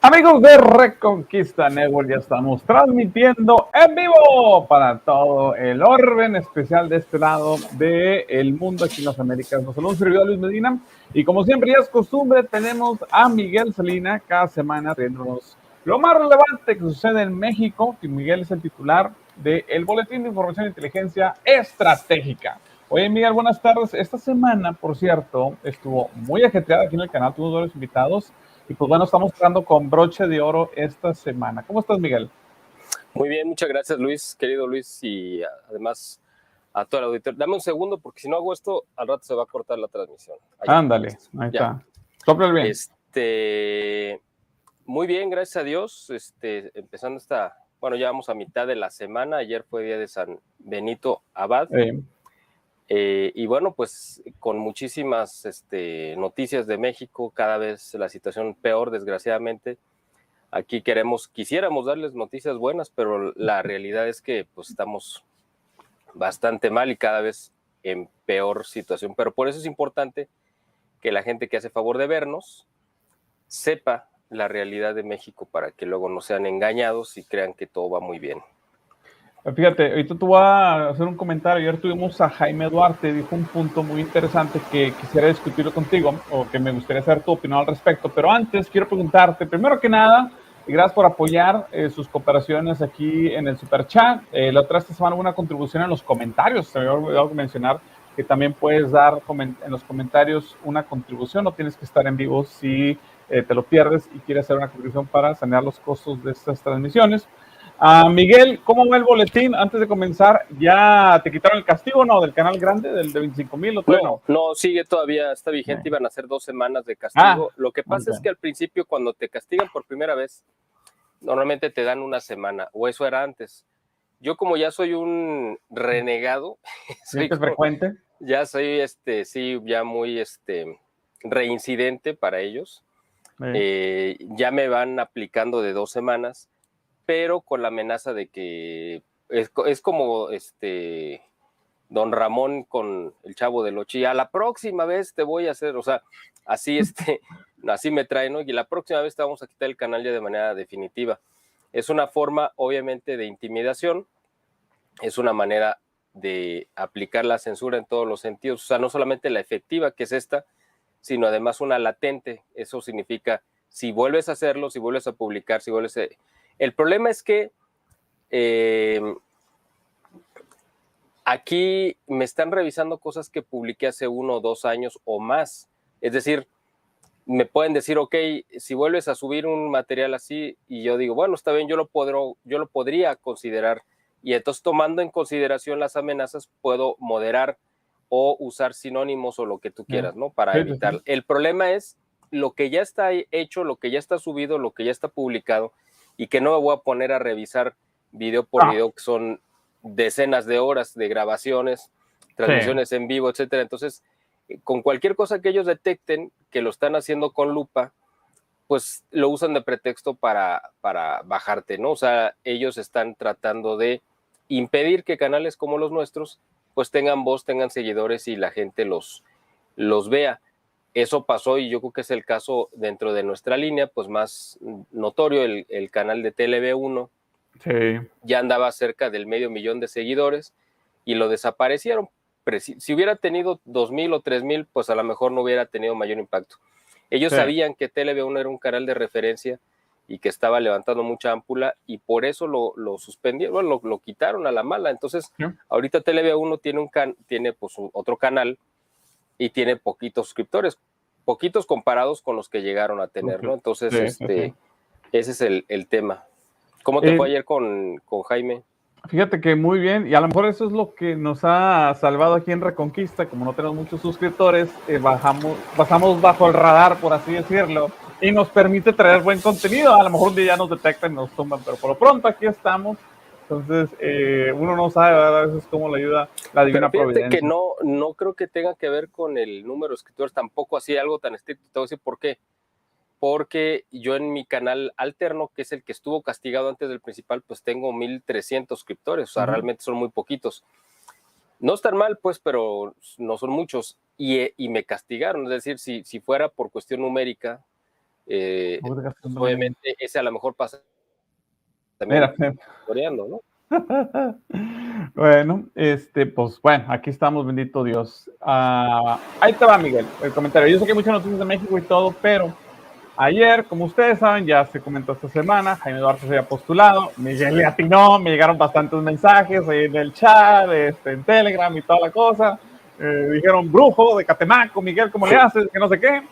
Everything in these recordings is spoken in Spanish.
Amigos de Reconquista Network, ya estamos transmitiendo en vivo para todo el orbe, en especial de este lado del mundo aquí en las Américas. Nos saluda un servidor Luis Medina y como siempre ya es costumbre, tenemos a Miguel Salina cada semana trayéndonos lo más relevante que sucede en México, que Miguel es el titular del Boletín de Información e Inteligencia Estratégica. Oye, Miguel, buenas tardes. Esta semana, por cierto, estuvo muy ajetreada aquí en el canal, tuvimos varios invitados. Y pues bueno, estamos entrando con broche de oro esta semana. ¿Cómo estás, Miguel? Muy bien, muchas gracias, Luis, querido Luis, y además a todo el auditorio. Dame un segundo, porque si no hago esto, al rato se va a cortar la transmisión. Ándale, ahí está. Sopla bien. Muy bien, gracias a Dios. Empezando ya vamos a mitad de la semana. Ayer fue día de San Benito Abad. Y bueno, pues con muchísimas noticias de México, cada vez la situación peor, desgraciadamente. Aquí quisiéramos darles noticias buenas, pero la realidad es que pues estamos bastante mal y cada vez en peor situación. Pero por eso es importante que la gente que hace favor de vernos sepa la realidad de México para que luego no sean engañados y crean que todo va muy bien. Fíjate, ahorita te voy a hacer un comentario. Ayer tuvimos a Jaime Duarte, dijo un punto muy interesante que quisiera discutirlo contigo o que me gustaría saber tu opinión al respecto. Pero antes quiero preguntarte, primero que nada, gracias por apoyar sus cooperaciones aquí en el Super Chat. La otra esta semana hubo una contribución en los comentarios. Se me había olvidado mencionar que también puedes dar en los comentarios una contribución. No tienes que estar en vivo si te lo pierdes y quieres hacer una contribución para sanear los costos de estas transmisiones. Miguel, ¿cómo va el boletín? Antes de comenzar, ¿ya te quitaron el castigo, no? ¿Del canal grande, del de 25,000 o todavía no? No, sigue todavía, está vigente, iban a ser 2 semanas de castigo. Lo que pasa es que al principio, cuando te castigan por primera vez, normalmente te dan una semana, o eso era antes. Yo como ya soy un renegado, soy frecuente. Ya soy, sí, ya muy, reincidente para ellos. Ya me van aplicando de 2 semanas, pero con la amenaza de que es como Don Ramón con el Chavo del Ocho, y a la próxima vez te voy a hacer, o sea, así así me traen, ¿no? Y la próxima vez te vamos a quitar el canal ya de manera definitiva. Es una forma, obviamente, de intimidación, es una manera de aplicar la censura en todos los sentidos, o sea, no solamente la efectiva, que es esta, sino además una latente. Eso significa, si vuelves a hacerlo, si vuelves a publicar, si vuelves a... El problema es que aquí me están revisando cosas que publiqué hace 1 o 2 años o más. Es decir, me pueden decir, ok, si vuelves a subir un material así, y yo digo, bueno, está bien, yo lo podría considerar, y entonces tomando en consideración las amenazas, puedo moderar o usar sinónimos o lo que tú quieras, ¿no? Para evitar. El problema es lo que ya está hecho, lo que ya está subido, lo que ya está publicado, y que no me voy a poner a revisar video por video, que son decenas de horas de grabaciones, transmisiones en vivo, etcétera. Entonces, con cualquier cosa que ellos detecten que lo están haciendo con lupa, pues lo usan de pretexto para bajarte, ¿no? O sea, ellos están tratando de impedir que canales como los nuestros pues tengan voz, tengan seguidores y la gente los vea. Eso pasó, y yo creo que es el caso dentro de nuestra línea, pues más notorio, el canal de TLV1 ya andaba cerca del 500,000 de seguidores y lo desaparecieron. Si hubiera tenido 2,000 o 3,000, pues a lo mejor no hubiera tenido mayor impacto. Ellos sabían que TLV1 era un canal de referencia y que estaba levantando mucha ámpula, y por eso lo suspendieron, lo quitaron a la mala. Entonces, ahorita TLV1 tiene pues otro canal y tiene poquitos suscriptores, poquitos comparados con los que llegaron a tener, ¿no? Entonces, ese es el tema. ¿Cómo te fue ayer con Jaime? Fíjate que muy bien, y a lo mejor eso es lo que nos ha salvado aquí en Reconquista. Como no tenemos muchos suscriptores, pasamos bajo el radar, por así decirlo, y nos permite traer buen contenido. A lo mejor un día ya nos detectan y nos tumban, pero por lo pronto aquí estamos. Entonces, uno no sabe, ¿verdad? A veces cómo le ayuda la divina providencia. Que no creo que tenga que ver con el número de escritores, tampoco así algo tan estricto. Te voy a decir por qué. Porque yo en mi canal alterno, que es el que estuvo castigado antes del principal, pues tengo 1,300 suscriptores, o sea, realmente son muy poquitos. No están mal, pues, pero no son muchos, y me castigaron. Es decir, si fuera por cuestión numérica, Pues obviamente ese a lo mejor pasa también Mira. coreano, ¿no? Bueno, pues bueno, aquí estamos, bendito Dios. Ahí te va, Miguel, el comentario. Yo sé que hay muchas noticias de México y todo, pero ayer, como ustedes saben, ya se comentó esta semana, Jaime Duarte se había postulado, Miguel le atinó, me llegaron bastantes mensajes ahí en el chat, en Telegram y toda la cosa. Dijeron, brujo de Catemaco, Miguel, ¿cómo le haces? Que no sé qué.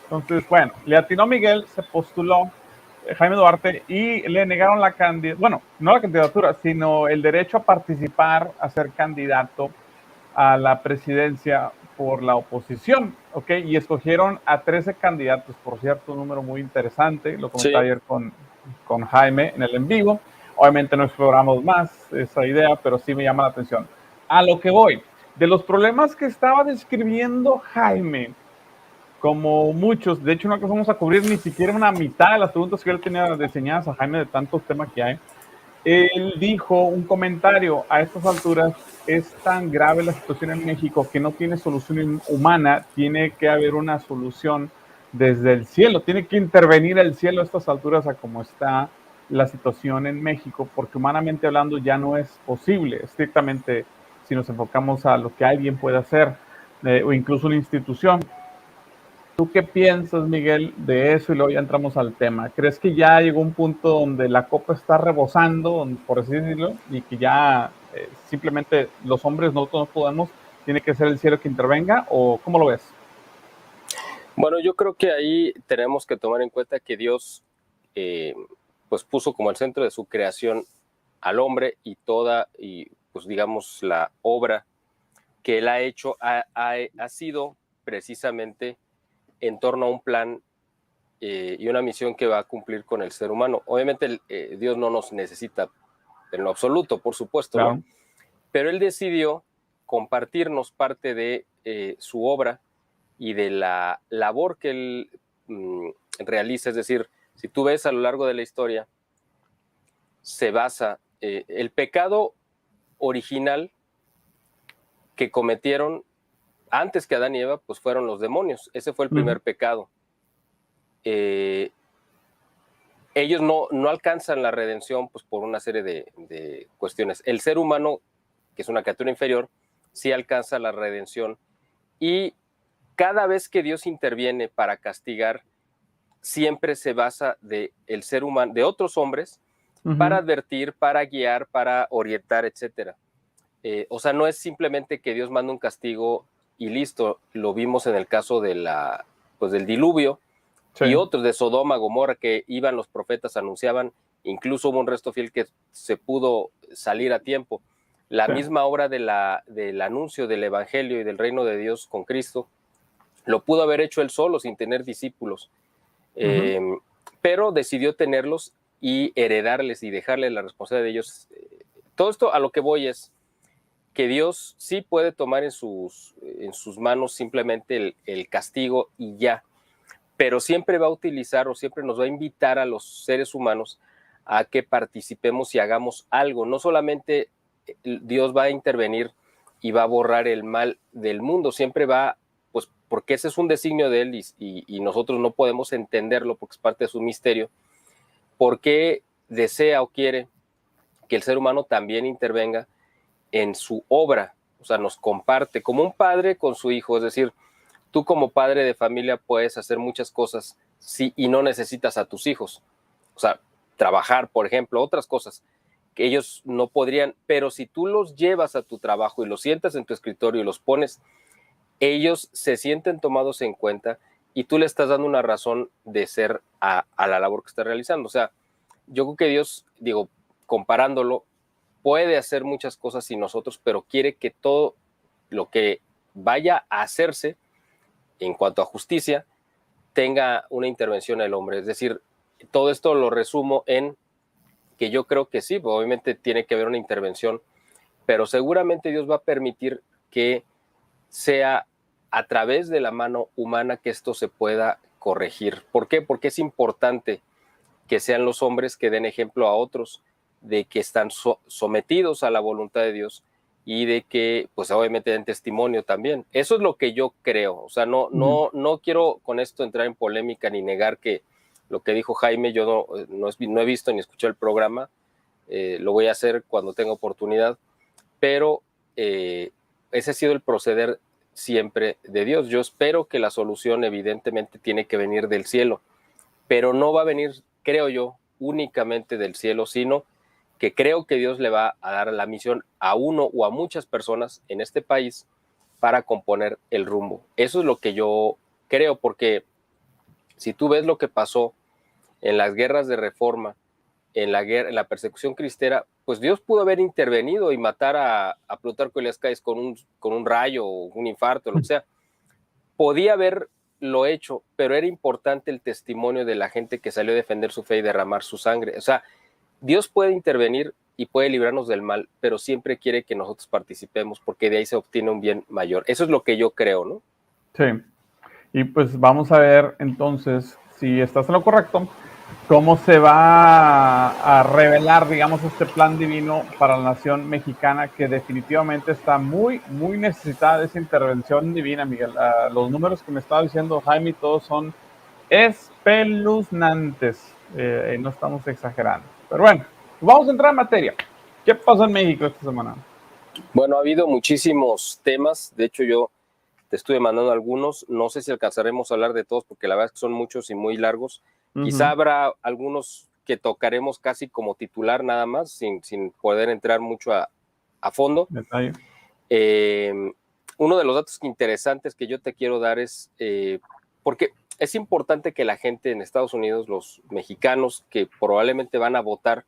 Entonces, bueno, le atinó Miguel, se postuló Jaime Duarte y le negaron la candidatura, bueno, no la candidatura, sino el derecho a participar, a ser candidato a la presidencia por la oposición, ¿ok? Y escogieron a 13 candidatos, por cierto, un número muy interesante, lo comenté ayer con Jaime en el en vivo. Obviamente no exploramos más esa idea, pero sí me llama la atención. A lo que voy, de los problemas que estaba describiendo Jaime, como muchos, de hecho no alcanzamos a cubrir ni siquiera una mitad de las preguntas que él tenía diseñadas a Jaime de tantos temas que hay. Él dijo un comentario: a estas alturas es tan grave la situación en México que no tiene solución humana, tiene que haber una solución desde el cielo, tiene que intervenir el cielo a estas alturas a cómo está la situación en México, porque humanamente hablando ya no es posible, estrictamente si nos enfocamos a lo que alguien puede hacer, o incluso una institución. ¿Tú qué piensas, Miguel, de eso? Y luego ya entramos al tema. ¿Crees que ya llegó un punto donde la copa está rebosando, por así decirlo, y que ya simplemente los hombres nosotros no podemos, tiene que ser el cielo que intervenga? ¿O cómo lo ves? Bueno, yo creo que ahí tenemos que tomar en cuenta que Dios pues puso como el centro de su creación al hombre y toda, y pues digamos, la obra que él ha hecho ha sido precisamente en torno a un plan y una misión que va a cumplir con el ser humano. Obviamente Dios no nos necesita en lo absoluto, por supuesto, Claro. ¿no? Pero él decidió compartirnos parte de su obra y de la labor que él realiza. Es decir, si tú ves a lo largo de la historia, se basa el pecado original que cometieron antes que Adán y Eva, pues fueron los demonios. Ese fue el primer pecado. Ellos no alcanzan la redención pues, por una serie de cuestiones. El ser humano, que es una criatura inferior, sí alcanza la redención. Y cada vez que Dios interviene para castigar, siempre se basa de el ser humano, de otros hombres, para advertir, para guiar, para orientar, etc. O sea, no es simplemente que Dios manda un castigo y listo. Lo vimos en el caso de pues, del diluvio, sí, y otros de Sodoma, Gomorra, que iban los profetas, anunciaban, incluso hubo un resto fiel que se pudo salir a tiempo. La misma obra del anuncio del evangelio y del reino de Dios con Cristo, lo pudo haber hecho él solo, sin tener discípulos, pero decidió tenerlos y heredarles y dejarles la responsabilidad de ellos. Todo esto a lo que voy es que Dios sí puede tomar en sus manos simplemente el castigo y ya, pero siempre va a utilizar o siempre nos va a invitar a los seres humanos a que participemos y hagamos algo. No solamente Dios va a intervenir y va a borrar el mal del mundo, siempre va, pues porque ese es un designio de Él y nosotros no podemos entenderlo porque es parte de su misterio, porque desea o quiere que el ser humano también intervenga en su obra, o sea, nos comparte como un padre con su hijo, es decir, tú como padre de familia puedes hacer muchas cosas sí, y no necesitas a tus hijos. O sea, trabajar, por ejemplo, otras cosas que ellos no podrían, pero si tú los llevas a tu trabajo y los sientas en tu escritorio y los pones, ellos se sienten tomados en cuenta y tú le estás dando una razón de ser a la labor que está realizando. O sea, yo creo que Dios, digo, comparándolo, puede hacer muchas cosas sin nosotros, pero quiere que todo lo que vaya a hacerse en cuanto a justicia, tenga una intervención el hombre. Es decir, todo esto lo resumo en que yo creo que sí, obviamente tiene que haber una intervención, pero seguramente Dios va a permitir que sea a través de la mano humana que esto se pueda corregir. ¿Por qué? Porque es importante que sean los hombres que den ejemplo a otros de que están sometidos a la voluntad de Dios y de que, pues obviamente den testimonio también. Eso es lo que yo creo. O sea, no quiero con esto entrar en polémica ni negar que lo que dijo Jaime, yo no he visto ni escuché el programa, lo voy a hacer cuando tenga oportunidad, pero ese ha sido el proceder siempre de Dios. Yo espero que la solución evidentemente tiene que venir del cielo, pero no va a venir, creo yo, únicamente del cielo, sino que creo que Dios le va a dar la misión a uno o a muchas personas en este país para componer el rumbo. Eso es lo que yo creo, porque si tú ves lo que pasó en las guerras de reforma, en la persecución cristera, pues Dios pudo haber intervenido y matar a Plutarco Elías Calles con un rayo o un infarto, lo que sea. Podía haberlo hecho, pero era importante el testimonio de la gente que salió a defender su fe y derramar su sangre. O sea, Dios puede intervenir y puede librarnos del mal, pero siempre quiere que nosotros participemos porque de ahí se obtiene un bien mayor. Eso es lo que yo creo, ¿no? Sí. Y pues vamos a ver entonces si estás en lo correcto, cómo se va a revelar, digamos, este plan divino para la nación mexicana que definitivamente está muy, muy necesitada de esa intervención divina, Miguel. Los números que me estaba diciendo Jaime, todos son espeluznantes. No estamos exagerando. Pero bueno, vamos a entrar en materia. ¿Qué pasó en México esta semana? Bueno, ha habido muchísimos temas. De hecho, yo te estuve mandando algunos. No sé si alcanzaremos a hablar de todos porque la verdad es que son muchos y muy largos. Quizá habrá algunos que tocaremos casi como titular nada más, sin poder entrar mucho a fondo. Detalle. Uno de los datos interesantes que yo te quiero dar es, porque es importante que la gente en Estados Unidos, los mexicanos que probablemente van a votar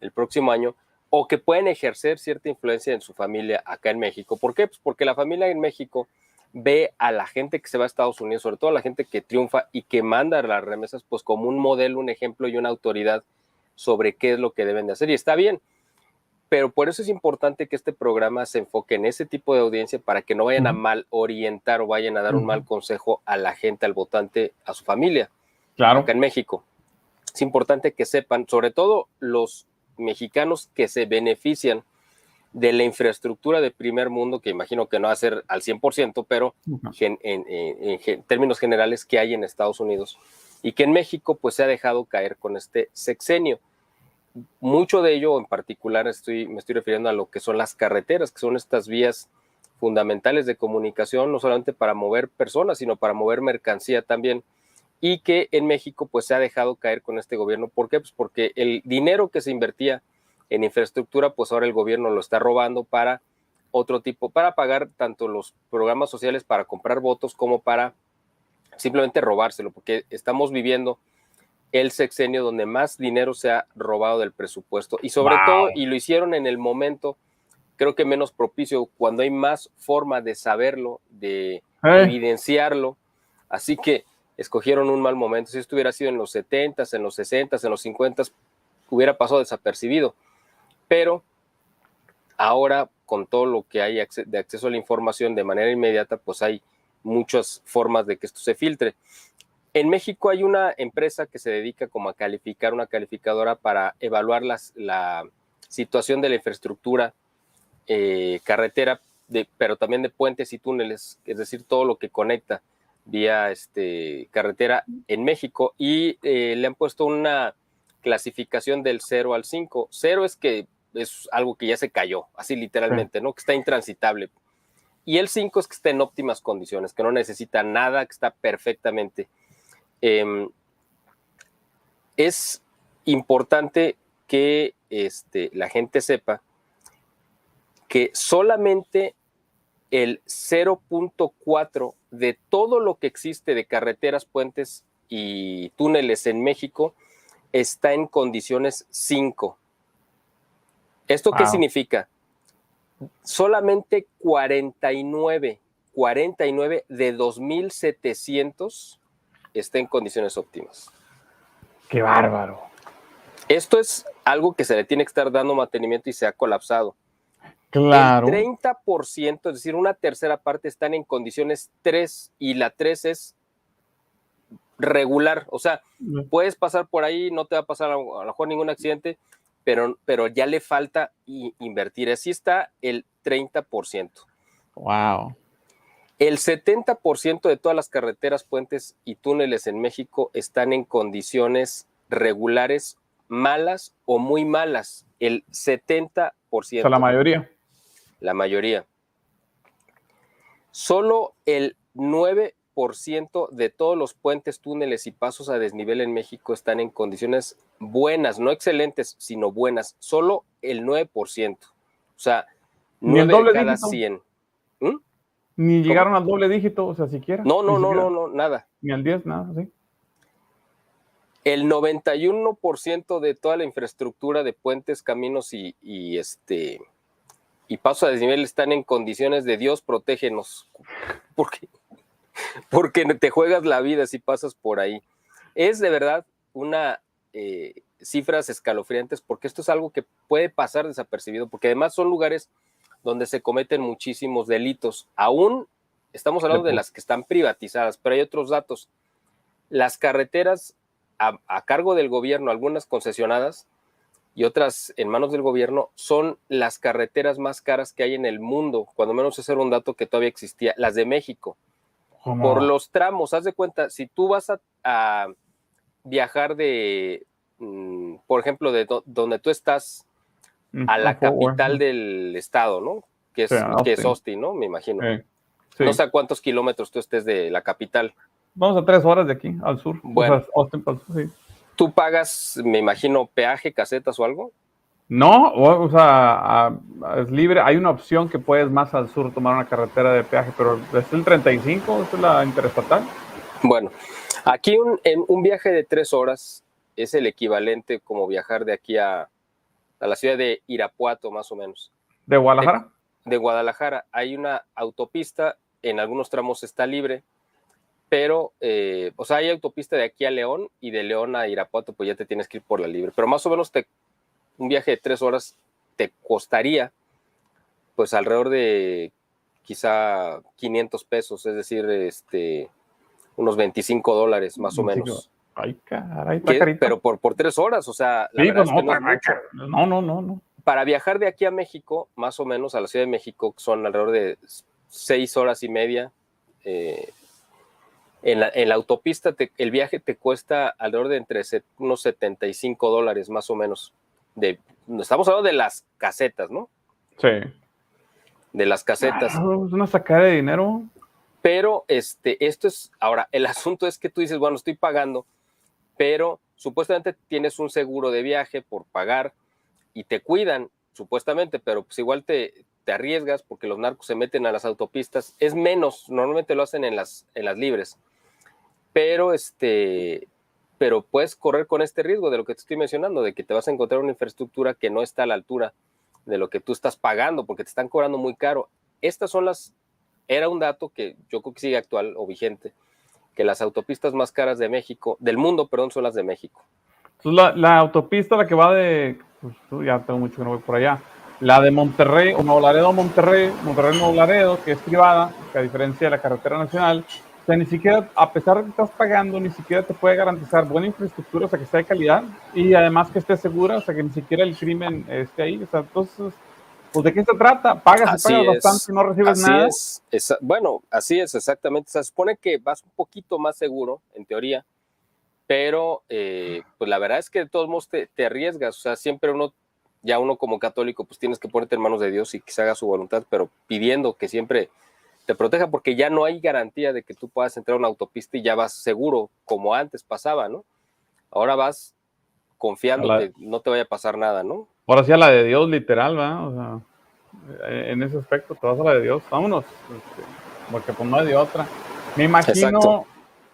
el próximo año, o que pueden ejercer cierta influencia en su familia acá en México. ¿Por qué? Pues porque la familia en México ve a la gente que se va a Estados Unidos, sobre todo a la gente que triunfa y que manda las remesas, pues como un modelo, un ejemplo y una autoridad sobre qué es lo que deben de hacer. Y está bien, pero por eso es importante que este programa se enfoque en ese tipo de audiencia para que no vayan a mal orientar o vayan a dar un mal consejo a la gente, al votante, a su familia, Claro. acá en México. Es importante que sepan, sobre todo los mexicanos que se benefician de la infraestructura de primer mundo, que imagino que no va a ser al 100%, pero en términos generales que hay en Estados Unidos y que en México pues se ha dejado caer con este sexenio. Mucho de ello en particular me estoy refiriendo a lo que son las carreteras, que son estas vías fundamentales de comunicación, no solamente para mover personas, sino para mover mercancía también, y que en México pues se ha dejado caer con este gobierno. ¿Por qué? Pues porque el dinero que se invertía en infraestructura, pues ahora el gobierno lo está robando para otro tipo, para pagar tanto los programas sociales para comprar votos como para simplemente robárselo, porque estamos viviendo el sexenio donde más dinero se ha robado del presupuesto y sobre todo, y lo hicieron en el momento, creo que menos propicio, cuando hay más forma de saberlo, de evidenciarlo, así que escogieron un mal momento. Si esto hubiera sido en los 70s, en los 60s, en los 50s, hubiera pasado desapercibido, pero ahora con todo lo que hay de acceso a la información de manera inmediata, pues hay muchas formas de que esto se filtre. En México hay una empresa que se dedica como a calificar, una calificadora para evaluar la situación de la infraestructura carretera, pero también de puentes y túneles, es decir, todo lo que conecta vía carretera en México, y le han puesto una clasificación del 0 al 5. 0 es que es algo que ya se cayó, así literalmente, ¿no? Que está intransitable. Y el 5 es que está en óptimas condiciones, que no necesita nada, que está perfectamente. Es importante que la gente sepa que solamente el 0.4 de todo lo que existe de carreteras, puentes y túneles en México está en condiciones 5. ¿Esto qué significa? Solamente 49 de 2.700 está en condiciones óptimas. ¡Qué bárbaro! Esto es algo que se le tiene que estar dando mantenimiento y se ha colapsado. Claro. El 30%, es decir, una tercera parte, están en condiciones 3 y la 3 es regular. O sea, puedes pasar por ahí, no te va a pasar a lo mejor ningún accidente, pero ya le falta invertir. Así está el 30%. Wow. El 70% de todas las carreteras, puentes y túneles en México están en condiciones regulares, malas o muy malas. El 70%. O sea, la mayoría. La mayoría. Solo el 9% de todos los puentes, túneles y pasos a desnivel en México están en condiciones buenas, no excelentes, sino buenas. Solo el 9%. O sea, Ni el 9 de doble cada dígito. 100. ¿Mm? Ni llegaron al doble dígito, o sea, siquiera. No, Ni siquiera. nada. Ni al 10, nada, sí. El 91% de toda la infraestructura de puentes, caminos y pasos a desnivel están en condiciones de Dios, protégenos. Porque te juegas la vida si pasas por ahí. Es de verdad una cifras escalofriantes, porque esto es algo que puede pasar desapercibido, porque además son lugares donde se cometen muchísimos delitos. Aún estamos hablando de las que están privatizadas, pero hay otros datos. Las carreteras a cargo del gobierno, algunas concesionadas y otras en manos del gobierno, son las carreteras más caras que hay en el mundo. Cuando menos ese era un dato que todavía existía. Las de México. ¿Cómo? Por los tramos, haz de cuenta, si tú vas a viajar por ejemplo, donde tú estás a la capital del estado, ¿no? Que es Austin, ¿no? Me imagino. Sí. No sé a cuántos kilómetros tú estés de la capital. Vamos a 3 horas de aquí, al sur. Bueno. O sea, Austin, al sur, sí. ¿Tú pagas, me imagino, peaje, casetas o algo? No, o sea, es libre. Hay una opción que puedes más al sur tomar una carretera de peaje, pero es el 35, es la interestatal. Bueno, aquí un viaje de 3 horas es el equivalente como viajar de aquí a la ciudad de Irapuato, más o menos. ¿De Guadalajara? De Guadalajara. Hay una autopista, en algunos tramos está libre, pero, o sea, hay autopista de aquí a León y de León a Irapuato, pues ya te tienes que ir por la libre. Pero más o menos un viaje de 3 horas te costaría, pues alrededor de quizá 500 pesos, es decir, unos $25 más o menos. Ay, caray, está carito. Pero por 3 horas, o sea, la verdad es que no es mucho. No. Para viajar de aquí a México, más o menos a la Ciudad de México, son alrededor de 6 horas y media. En la autopista el viaje te cuesta alrededor de entre unos $75 más o menos. Estamos hablando de las casetas, ¿no? Sí. De las casetas. Es una sacada de dinero. Pero esto es, ahora, el asunto es que tú dices, bueno, estoy pagando, pero supuestamente tienes un seguro de viaje por pagar y te cuidan, supuestamente, pero pues igual te arriesgas porque los narcos se meten a las autopistas. Es menos, normalmente lo hacen en las libres. Pero puedes correr con este riesgo de lo que te estoy mencionando, de que te vas a encontrar una infraestructura que no está a la altura de lo que tú estás pagando, porque te están cobrando muy caro. Estas son era un dato que yo creo que sigue actual o vigente, que las autopistas más caras de México, del mundo, perdón, son las de México. Entonces, la autopista, la que va pues, ya tengo mucho que no voy por allá, la de Monterrey, o Nuevo Laredo, Monterrey-Nuevo Laredo, que es privada, que a diferencia de la carretera nacional, o sea, ni siquiera, a pesar de que estás pagando, ni siquiera te puede garantizar buena infraestructura, o sea, que sea de calidad, y además que esté segura, o sea, que ni siquiera el crimen esté ahí, o sea, entonces, pues, ¿de qué se trata? Pagas bastante y no recibes nada. Bueno, así es, exactamente. Se supone que vas un poquito más seguro, en teoría, pero pues la verdad es que de todos modos te arriesgas, o sea, siempre uno como católico, pues tienes que ponerte en manos de Dios y que se haga su voluntad, pero pidiendo que siempre te proteja, porque ya no hay garantía de que tú puedas entrar a una autopista y ya vas seguro, como antes pasaba, ¿no? Ahora vas confiando que no te vaya a pasar nada, ¿no? Ahora sí a la de Dios, literal, ¿verdad? O sea, en ese aspecto te vas a la de Dios, vámonos, porque pues no hay de otra. Me imagino, exacto.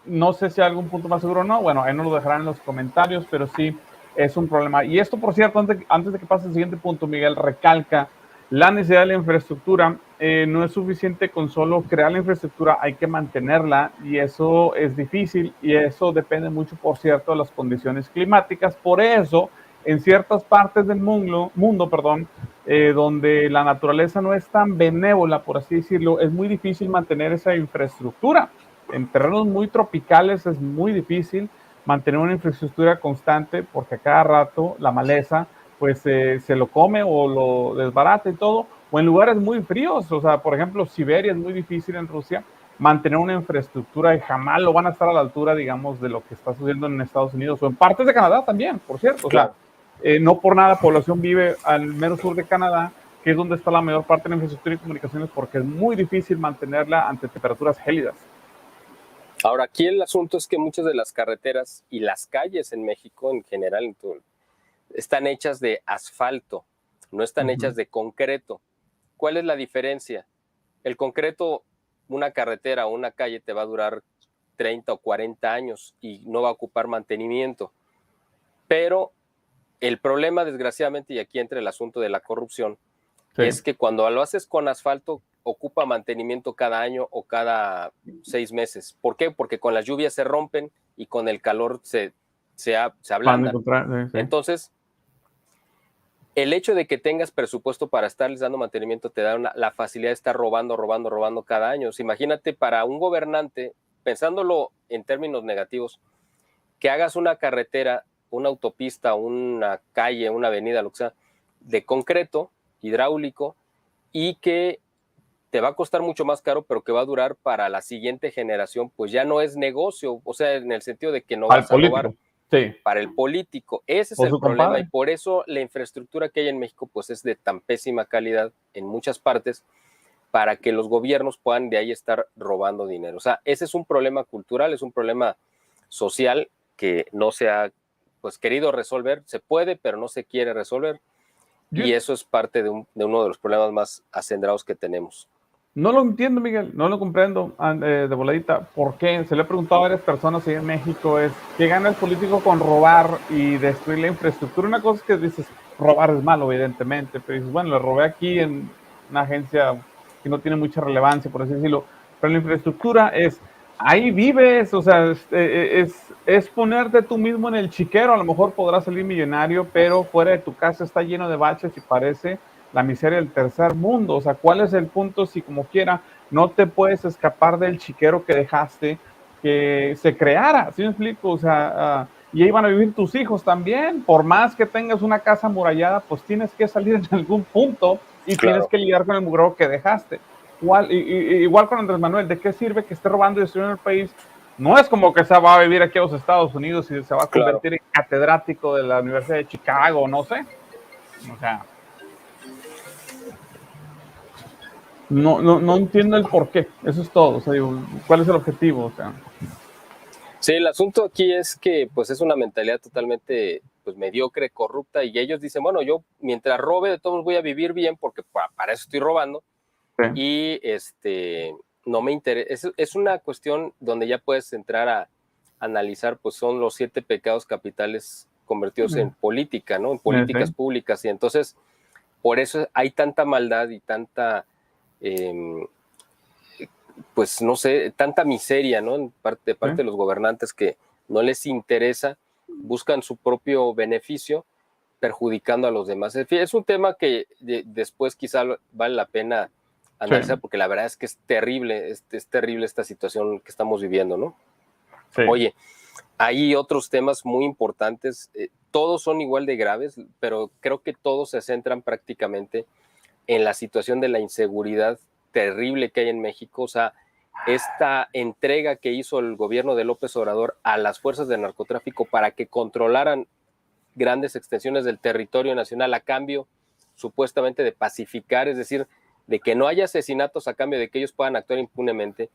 No sé si hay algún punto más seguro o no, bueno, ahí nos lo dejarán en los comentarios, pero sí es un problema. Y esto, por cierto, antes de que pase el siguiente punto, Miguel, recalca la necesidad de la infraestructura. No es suficiente con solo crear la infraestructura, hay que mantenerla y eso es difícil y eso depende mucho, por cierto, de las condiciones climáticas. Por eso, en ciertas partes del mundo, donde la naturaleza no es tan benévola, por así decirlo, es muy difícil mantener esa infraestructura. En terrenos muy tropicales es muy difícil mantener una infraestructura constante porque a cada rato la maleza pues se lo come o lo desbarata y todo, o en lugares muy fríos, o sea, por ejemplo, Siberia es muy difícil en Rusia, mantener una infraestructura y jamás lo van a estar a la altura, digamos, de lo que está sucediendo en Estados Unidos o en partes de Canadá también, por cierto. Claro. O sea, no por nada la población vive al mero sur de Canadá, que es donde está la mayor parte de la infraestructura y comunicaciones, porque es muy difícil mantenerla ante temperaturas gélidas. Ahora, aquí el asunto es que muchas de las carreteras y las calles en México en general en todo, están hechas de asfalto, no están hechas de concreto. ¿Cuál es la diferencia? El concreto, una carretera o una calle te va a durar 30 o 40 años y no va a ocupar mantenimiento. Pero el problema, desgraciadamente, y aquí entra el asunto de la corrupción, es que cuando lo haces con asfalto, ocupa mantenimiento cada año o cada 6 meses. ¿Por qué? Porque con las lluvias se rompen y con el calor se ablandan. Entonces, el hecho de que tengas presupuesto para estarles dando mantenimiento te da la facilidad de estar robando cada año. Imagínate para un gobernante, pensándolo en términos negativos, que hagas una carretera, una autopista, una calle, una avenida, lo que sea, de concreto, hidráulico, y que te va a costar mucho más caro, pero que va a durar para la siguiente generación, pues ya no es negocio, o sea, en el sentido de que no vas a robar. Sí. Para el político. Ese es el problema, compadre. Y por eso la infraestructura que hay en México pues es de tan pésima calidad en muchas partes, para que los gobiernos puedan de ahí estar robando dinero. O sea, ese es un problema cultural, es un problema social que no se ha pues querido resolver. Se puede, pero no se quiere resolver. Y eso es parte de uno de los problemas más acendrados que tenemos. No lo entiendo, Miguel, no lo comprendo de voladita. ¿Por qué? Se le ha preguntado a varias personas ahí en México, ¿qué gana el político con robar y destruir la infraestructura? Una cosa es que dices, robar es malo, evidentemente, pero dices, bueno, le robé aquí en una agencia que no tiene mucha relevancia, por así decirlo, pero la infraestructura ahí vives, o sea, es ponerte tú mismo en el chiquero. A lo mejor podrás salir millonario, pero fuera de tu casa está lleno de baches y parece la miseria del tercer mundo. O sea, ¿cuál es el punto si como quiera no te puedes escapar del chiquero que dejaste que se creara? ¿Sí me explico? O sea, y ahí van a vivir tus hijos también. Por más que tengas una casa amurallada, pues tienes que salir en algún punto y tienes que lidiar con el mugrero que dejaste. Igual con Andrés Manuel, ¿de qué sirve que esté robando y destruyendo el país? No es como que se va a vivir aquí a los Estados Unidos y se va a convertir en catedrático de la Universidad de Chicago, no sé. O sea, no entiendo el por qué. Eso es todo. O sea, digo, ¿cuál es el objetivo? O sea. Sí, el asunto aquí es que pues es una mentalidad totalmente pues mediocre, corrupta, y ellos dicen, bueno, yo mientras robe de todos voy a vivir bien porque para eso estoy robando. Y no me interesa. Es una cuestión donde ya puedes entrar a analizar, pues son los 7 pecados capitales convertidos en política, ¿no? En políticas públicas. Y entonces, por eso hay tanta maldad y tanta, pues no sé, tanta miseria, ¿no? De parte de los gobernantes, que no les interesa, buscan su propio beneficio, perjudicando a los demás. Es un tema que después quizá vale la pena analizar, porque la verdad es que es terrible esta situación que estamos viviendo, ¿no? Sí. Oye, hay otros temas muy importantes, todos son igual de graves, pero creo que todos se centran prácticamente en la situación de la inseguridad terrible que hay en México. O sea, esta entrega que hizo el gobierno de López Obrador a las fuerzas de narcotráfico para que controlaran grandes extensiones del territorio nacional a cambio supuestamente de pacificar, es decir, de que no haya asesinatos a cambio de que ellos puedan actuar impunemente.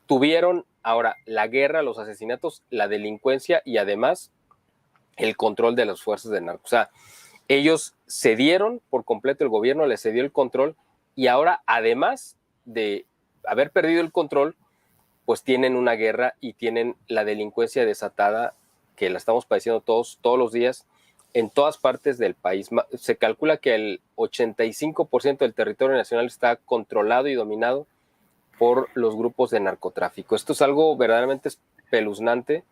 Tuvieron ahora la guerra, los asesinatos, la delincuencia y además el control de las fuerzas de narco. O sea, ellos cedieron por completo, el gobierno les cedió el control, y ahora, además de haber perdido el control, pues tienen una guerra y tienen la delincuencia desatada, que la estamos padeciendo todos los días en todas partes del país. Se calcula que el 85% del territorio nacional está controlado y dominado por los grupos de narcotráfico. Esto es algo verdaderamente espeluznante.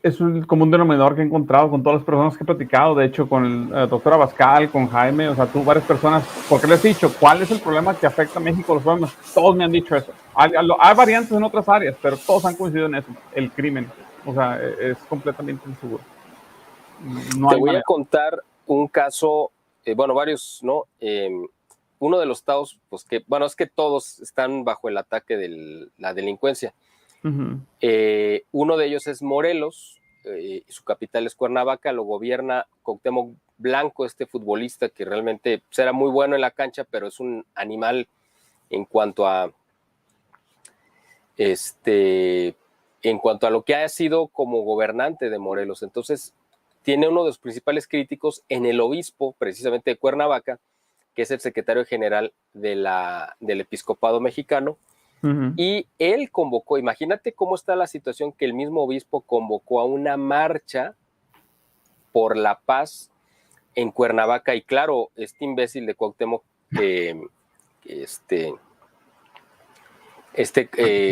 Es un común denominador que he encontrado con todas las personas que he platicado, de hecho con el doctor Abascal, con Jaime, o sea, tú, varias personas, porque les he dicho, ¿cuál es el problema que afecta a México? Los problemas, todos me han dicho eso. Hay variantes en otras áreas, pero todos han coincidido en eso, el crimen, o sea, es completamente inseguro. No Te voy a contar un caso, bueno, varios, ¿no? uno de los estados, pues que, bueno, es que todos están bajo el ataque de la delincuencia. Uh-huh. Uno de ellos es Morelos, su capital es Cuernavaca, lo gobierna Cuauhtémoc Blanco, este futbolista que realmente pues, era muy bueno en la cancha, pero es un animal en cuanto a lo que ha sido como gobernante de Morelos. Entonces, tiene uno de los principales críticos en el obispo, precisamente de Cuernavaca, que es el secretario general del episcopado mexicano, uh-huh. Y él convocó, imagínate cómo está la situación, que el mismo obispo convocó a una marcha por la paz en Cuernavaca, y claro, este imbécil de Cuauhtémoc,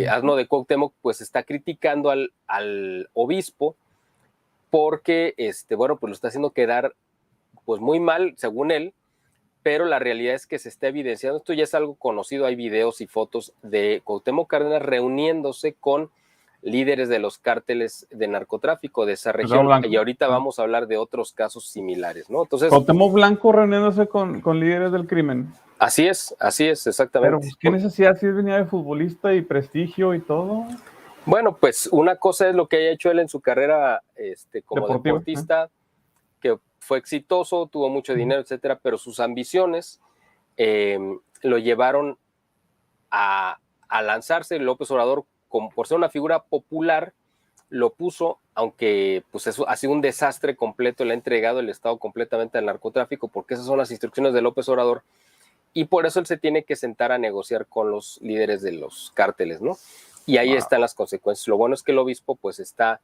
asno de Cuauhtémoc, pues está criticando al obispo porque, bueno, pues lo está haciendo quedar pues muy mal, según él, pero la realidad es que se está evidenciando, esto ya es algo conocido, hay videos y fotos de Cuauhtémoc Cárdenas reuniéndose con líderes de los cárteles de narcotráfico de esa región, y ahorita vamos a hablar de otros casos similares, ¿no? Entonces, Cuauhtémoc Blanco reuniéndose con líderes del crimen. Así es, exactamente. Pero pues, ¿qué necesidad si venía de futbolista y prestigio y todo? Bueno, pues una cosa es lo que haya hecho él en su carrera como deportista, que fue exitoso, tuvo mucho dinero, etcétera, pero sus ambiciones lo llevaron a lanzarse. López Obrador, por ser una figura popular, lo puso, aunque pues eso ha sido un desastre completo, le ha entregado el Estado completamente al narcotráfico, porque esas son las instrucciones de López Obrador, y por eso él se tiene que sentar a negociar con los líderes de los cárteles, ¿no? Y ahí están las consecuencias. Lo bueno es que el obispo pues está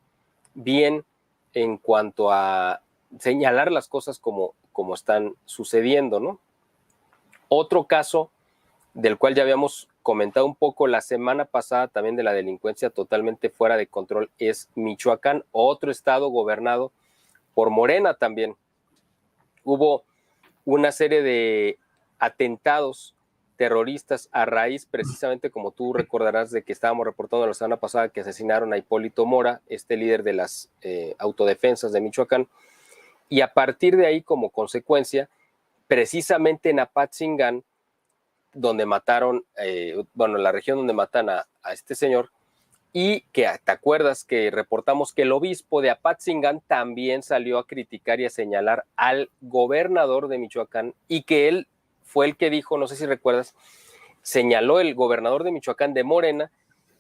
bien en cuanto a señalar las cosas como están sucediendo, ¿no? Otro caso del cual ya habíamos comentado un poco la semana pasada también, de la delincuencia totalmente fuera de control, es Michoacán, otro estado gobernado por Morena también. Hubo una serie de atentados terroristas a raíz, precisamente como tú recordarás, de que estábamos reportando la semana pasada que asesinaron a Hipólito Mora, este líder de las autodefensas de Michoacán, y a partir de ahí, como consecuencia, precisamente en Apatzingán, donde mataron, la región donde matan a este señor, y que te acuerdas que reportamos que el obispo de Apatzingán también salió a criticar y a señalar al gobernador de Michoacán, y que él fue el que dijo, no sé si recuerdas, señaló el gobernador de Michoacán de Morena,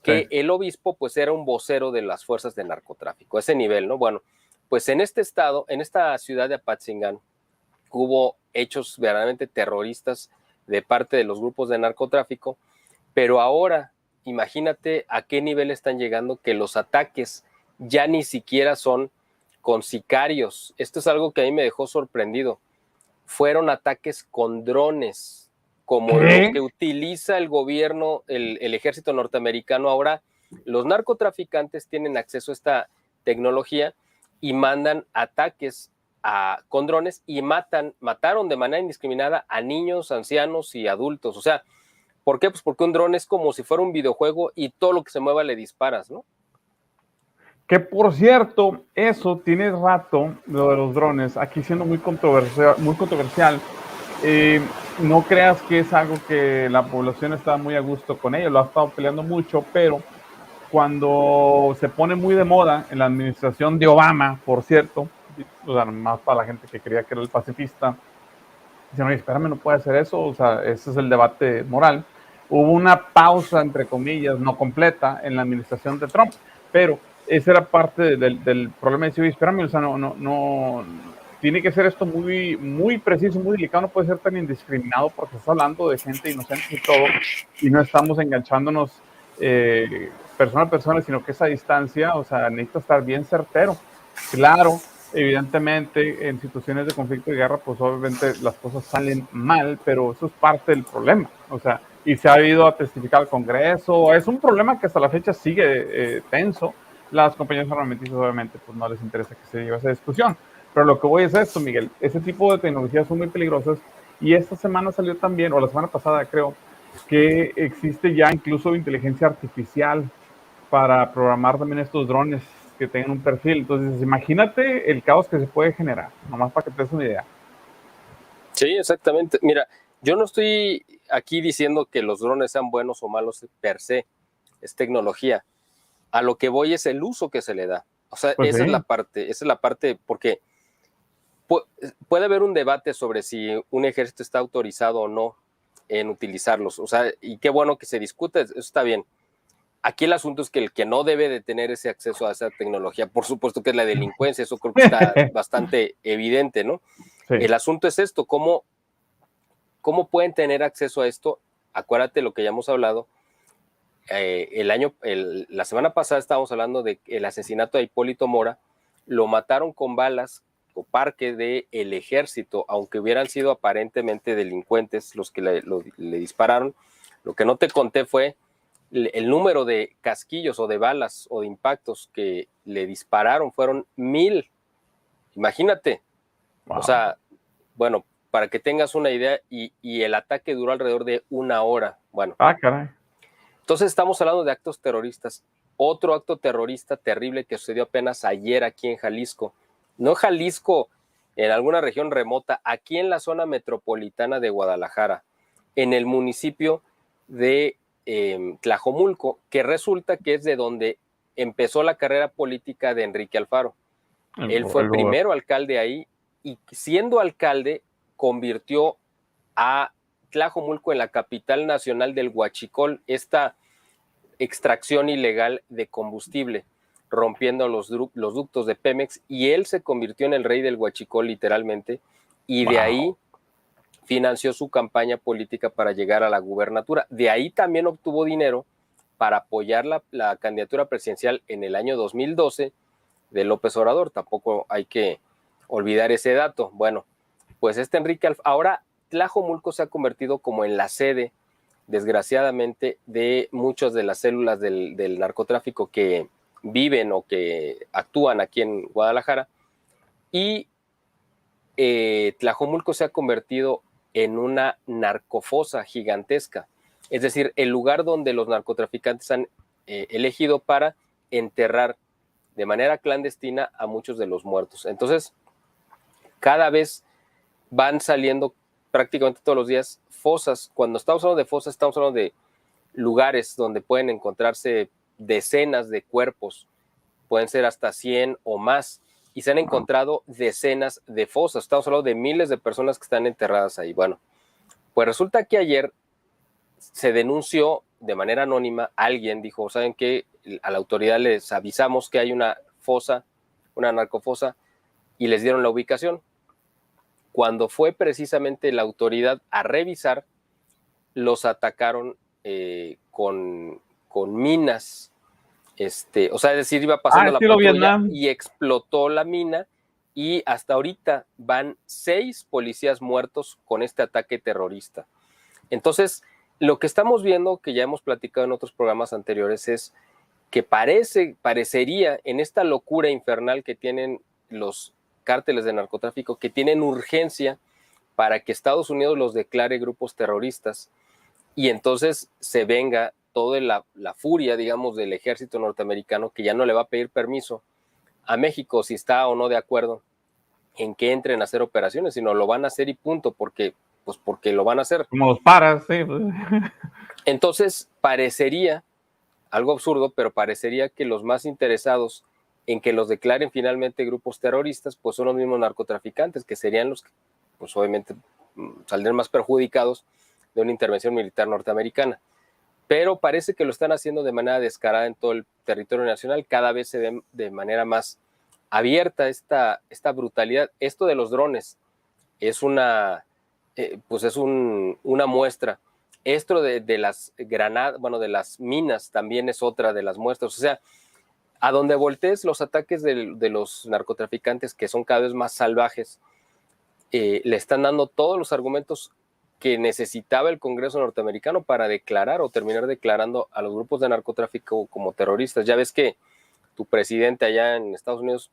que el obispo pues era un vocero de las fuerzas de narcotráfico, a ese nivel, ¿no? Bueno, pues en este estado, en esta ciudad de Apatzingán, hubo hechos verdaderamente terroristas de parte de los grupos de narcotráfico, pero ahora imagínate a qué nivel están llegando, que los ataques ya ni siquiera son con sicarios. Esto es algo que a mí me dejó sorprendido. Fueron ataques con drones, como lo que utiliza el gobierno, el ejército norteamericano. Ahora los narcotraficantes tienen acceso a esta tecnología y mandan ataques con drones, y mataron de manera indiscriminada a niños, ancianos y adultos. O sea, ¿por qué? Pues porque un dron es como si fuera un videojuego y todo lo que se mueva le disparas, ¿no? Que por cierto, eso tiene rato, lo de los drones, aquí siendo muy controversial. No creas que es algo que la población está muy a gusto con ello, lo ha estado peleando mucho, pero cuando se pone muy de moda en la administración de Obama, por cierto, o sea, más para la gente que creía que era el pacifista, dicen, oye, espérame, no puede hacer eso, o sea, ese es el debate moral. Hubo una pausa, entre comillas, no completa, en la administración de Trump, pero esa era parte del problema de decir, oye, espérame, o sea, no, tiene que ser esto muy, muy preciso, muy delicado, no puede ser tan indiscriminado, porque estás hablando de gente inocente y todo, y no estamos enganchándonos persona a persona, sino que esa distancia, o sea, necesita estar bien certero. Claro, evidentemente, en situaciones de conflicto y guerra, pues obviamente las cosas salen mal, pero eso es parte del problema. O sea, y se ha ido a testificar al Congreso. Es un problema que hasta la fecha sigue tenso. Las compañías armamenticias, obviamente, pues no les interesa que se lleve esa discusión. Pero lo que voy es esto, Miguel. Ese tipo de tecnologías son muy peligrosas. Y esta semana salió también, o la semana pasada creo, que existe ya incluso inteligencia artificial para programar también estos drones que tengan un perfil. Entonces, imagínate el caos que se puede generar, nomás para que te des una idea. Sí, exactamente. Mira, Yo no estoy aquí diciendo que los drones sean buenos o malos per se, es tecnología. A lo que voy es el uso que se le da. O sea, Pues esa sí. es la parte, porque puede haber un debate sobre si un ejército está autorizado o no en utilizarlos. O sea, y qué bueno que se discute, eso está bien. Aquí el asunto es que el que no debe de tener ese acceso a esa tecnología, por supuesto que es la delincuencia, eso creo que está bastante evidente, ¿no? Sí. El asunto es esto, ¿cómo pueden tener acceso a esto? Acuérdate lo que ya hemos hablado. La semana pasada estábamos hablando de el asesinato de Hipólito Mora, lo mataron con balas o parque del ejército, aunque hubieran sido aparentemente delincuentes los que le dispararon. Lo que no te conté fue el número de casquillos o de balas o de impactos que le dispararon, fueron 1000. Imagínate. Wow. O sea, bueno, para que tengas una idea, y el ataque duró alrededor de 1 hora. Bueno. Caray. Entonces estamos hablando de actos terroristas. Otro acto terrorista terrible que sucedió apenas ayer aquí en Jalisco. No Jalisco, en alguna región remota, aquí en la zona metropolitana de Guadalajara, en el municipio de Tlajomulco, que resulta que es de donde empezó la carrera política de Enrique Alfaro. Él fue primero alcalde ahí, y siendo alcalde convirtió a Tlajomulco en la capital nacional del huachicol, esta extracción ilegal de combustible, rompiendo los ductos de Pemex, y él se convirtió en el rey del huachicol literalmente, y de ahí financió su campaña política para llegar a la gubernatura. De ahí también obtuvo dinero para apoyar la candidatura presidencial en el año 2012 de López Obrador. Tampoco hay que olvidar ese dato. Bueno, pues Enrique ahora Tlajomulco se ha convertido como en la sede, desgraciadamente, de muchas de las células del narcotráfico que viven o que actúan aquí en Guadalajara, y Tlajomulco se ha convertido en una narcofosa gigantesca, es decir, el lugar donde los narcotraficantes han elegido para enterrar de manera clandestina a muchos de los muertos. Entonces, cada vez van saliendo prácticamente todos los días fosas. Cuando estamos hablando de fosas, estamos hablando de lugares donde pueden encontrarse decenas de cuerpos, pueden ser hasta 100 o más, y se han encontrado decenas de fosas. Estamos hablando de miles de personas que están enterradas ahí. Bueno, pues resulta que ayer se denunció de manera anónima, alguien dijo, ¿saben qué? A la autoridad les avisamos que hay una fosa, una narcofosa, y les dieron la ubicación. Cuando fue precisamente la autoridad a revisar, los atacaron con minas. O sea, es decir, iba pasando la patrulla Vietnam y explotó la mina, y hasta ahorita van 6 policías muertos con este ataque terrorista. Entonces, lo que estamos viendo, que ya hemos platicado en otros programas anteriores, es que parecería en esta locura infernal que tienen los cárteles de narcotráfico, que tienen urgencia para que Estados Unidos los declare grupos terroristas, y entonces se venga toda la furia, digamos, del ejército norteamericano, que ya no le va a pedir permiso a México si está o no de acuerdo en que entren a hacer operaciones, sino lo van a hacer y punto, porque lo van a hacer. Como los paras, sí. Entonces, parecería, algo absurdo, pero parecería que los más interesados en que los declaren finalmente grupos terroristas, pues son los mismos narcotraficantes, que serían los que, pues obviamente, saldrían más perjudicados de una intervención militar norteamericana. Pero parece que lo están haciendo de manera descarada en todo el territorio nacional. Cada vez se ve de manera más abierta esta brutalidad. Esto de los drones es una muestra. Esto de las granadas, bueno, de las minas también es otra de las muestras. O sea, a donde voltees los ataques de los narcotraficantes, que son cada vez más salvajes, le están dando todos los argumentos que necesitaba el Congreso norteamericano para declarar o terminar declarando a los grupos de narcotráfico como terroristas. Ya ves que tu presidente allá en Estados Unidos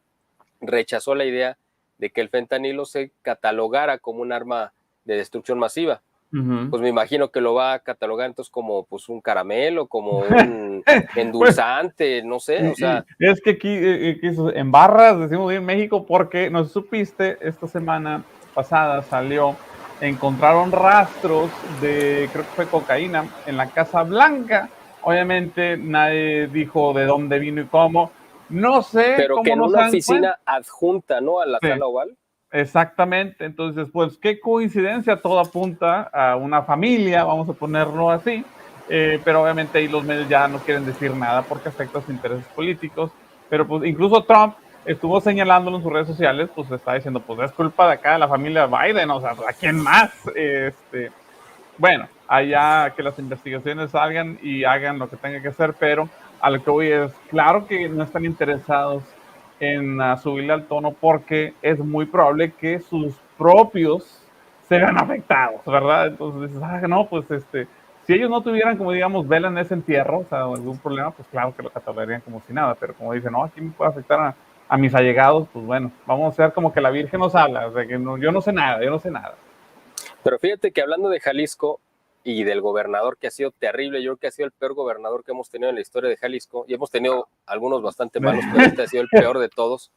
rechazó la idea de que el fentanilo se catalogara como un arma de destrucción masiva. Pues me imagino que lo va a catalogar entonces como pues un caramelo, como un endulzante, no sé, o sea. Es que aquí en barras decimos en México, porque no supiste, esta semana pasada salió encontraron rastros de, creo que fue cocaína, en la Casa Blanca. Obviamente nadie dijo de dónde vino y cómo. No sé Pero que cómo en no se una dan cuenta. oficina adjunta, ¿no? A la Sí, sala oval. exactamente. Entonces, pues qué coincidencia, todo apunta a una familia, vamos a ponerlo así. Pero obviamente ahí los medios ya no quieren decir nada porque afecta a sus intereses políticos. Pero pues incluso Trump estuvo señalándolo en sus redes sociales, pues está diciendo, pues es culpa de acá de la familia Biden, o sea, ¿a quién más? Bueno, allá que las investigaciones salgan y hagan lo que tengan que hacer, pero a lo que voy es, claro que no están interesados en subirle al tono porque es muy probable que sus propios se vean afectados, ¿verdad? Entonces dices, no, pues si ellos no tuvieran, como digamos, vela en ese entierro, o sea, algún problema, pues claro que lo catalogarían como si nada, pero como dicen, no, aquí me puede afectar a mis allegados, pues bueno, vamos a ser como que la Virgen nos habla, o sea, que no, yo no sé nada, yo no sé nada. Pero fíjate que hablando de Jalisco y del gobernador que ha sido terrible, yo creo que ha sido el peor gobernador que hemos tenido en la historia de Jalisco, y hemos tenido algunos bastante malos, pero este ha sido el peor de todos.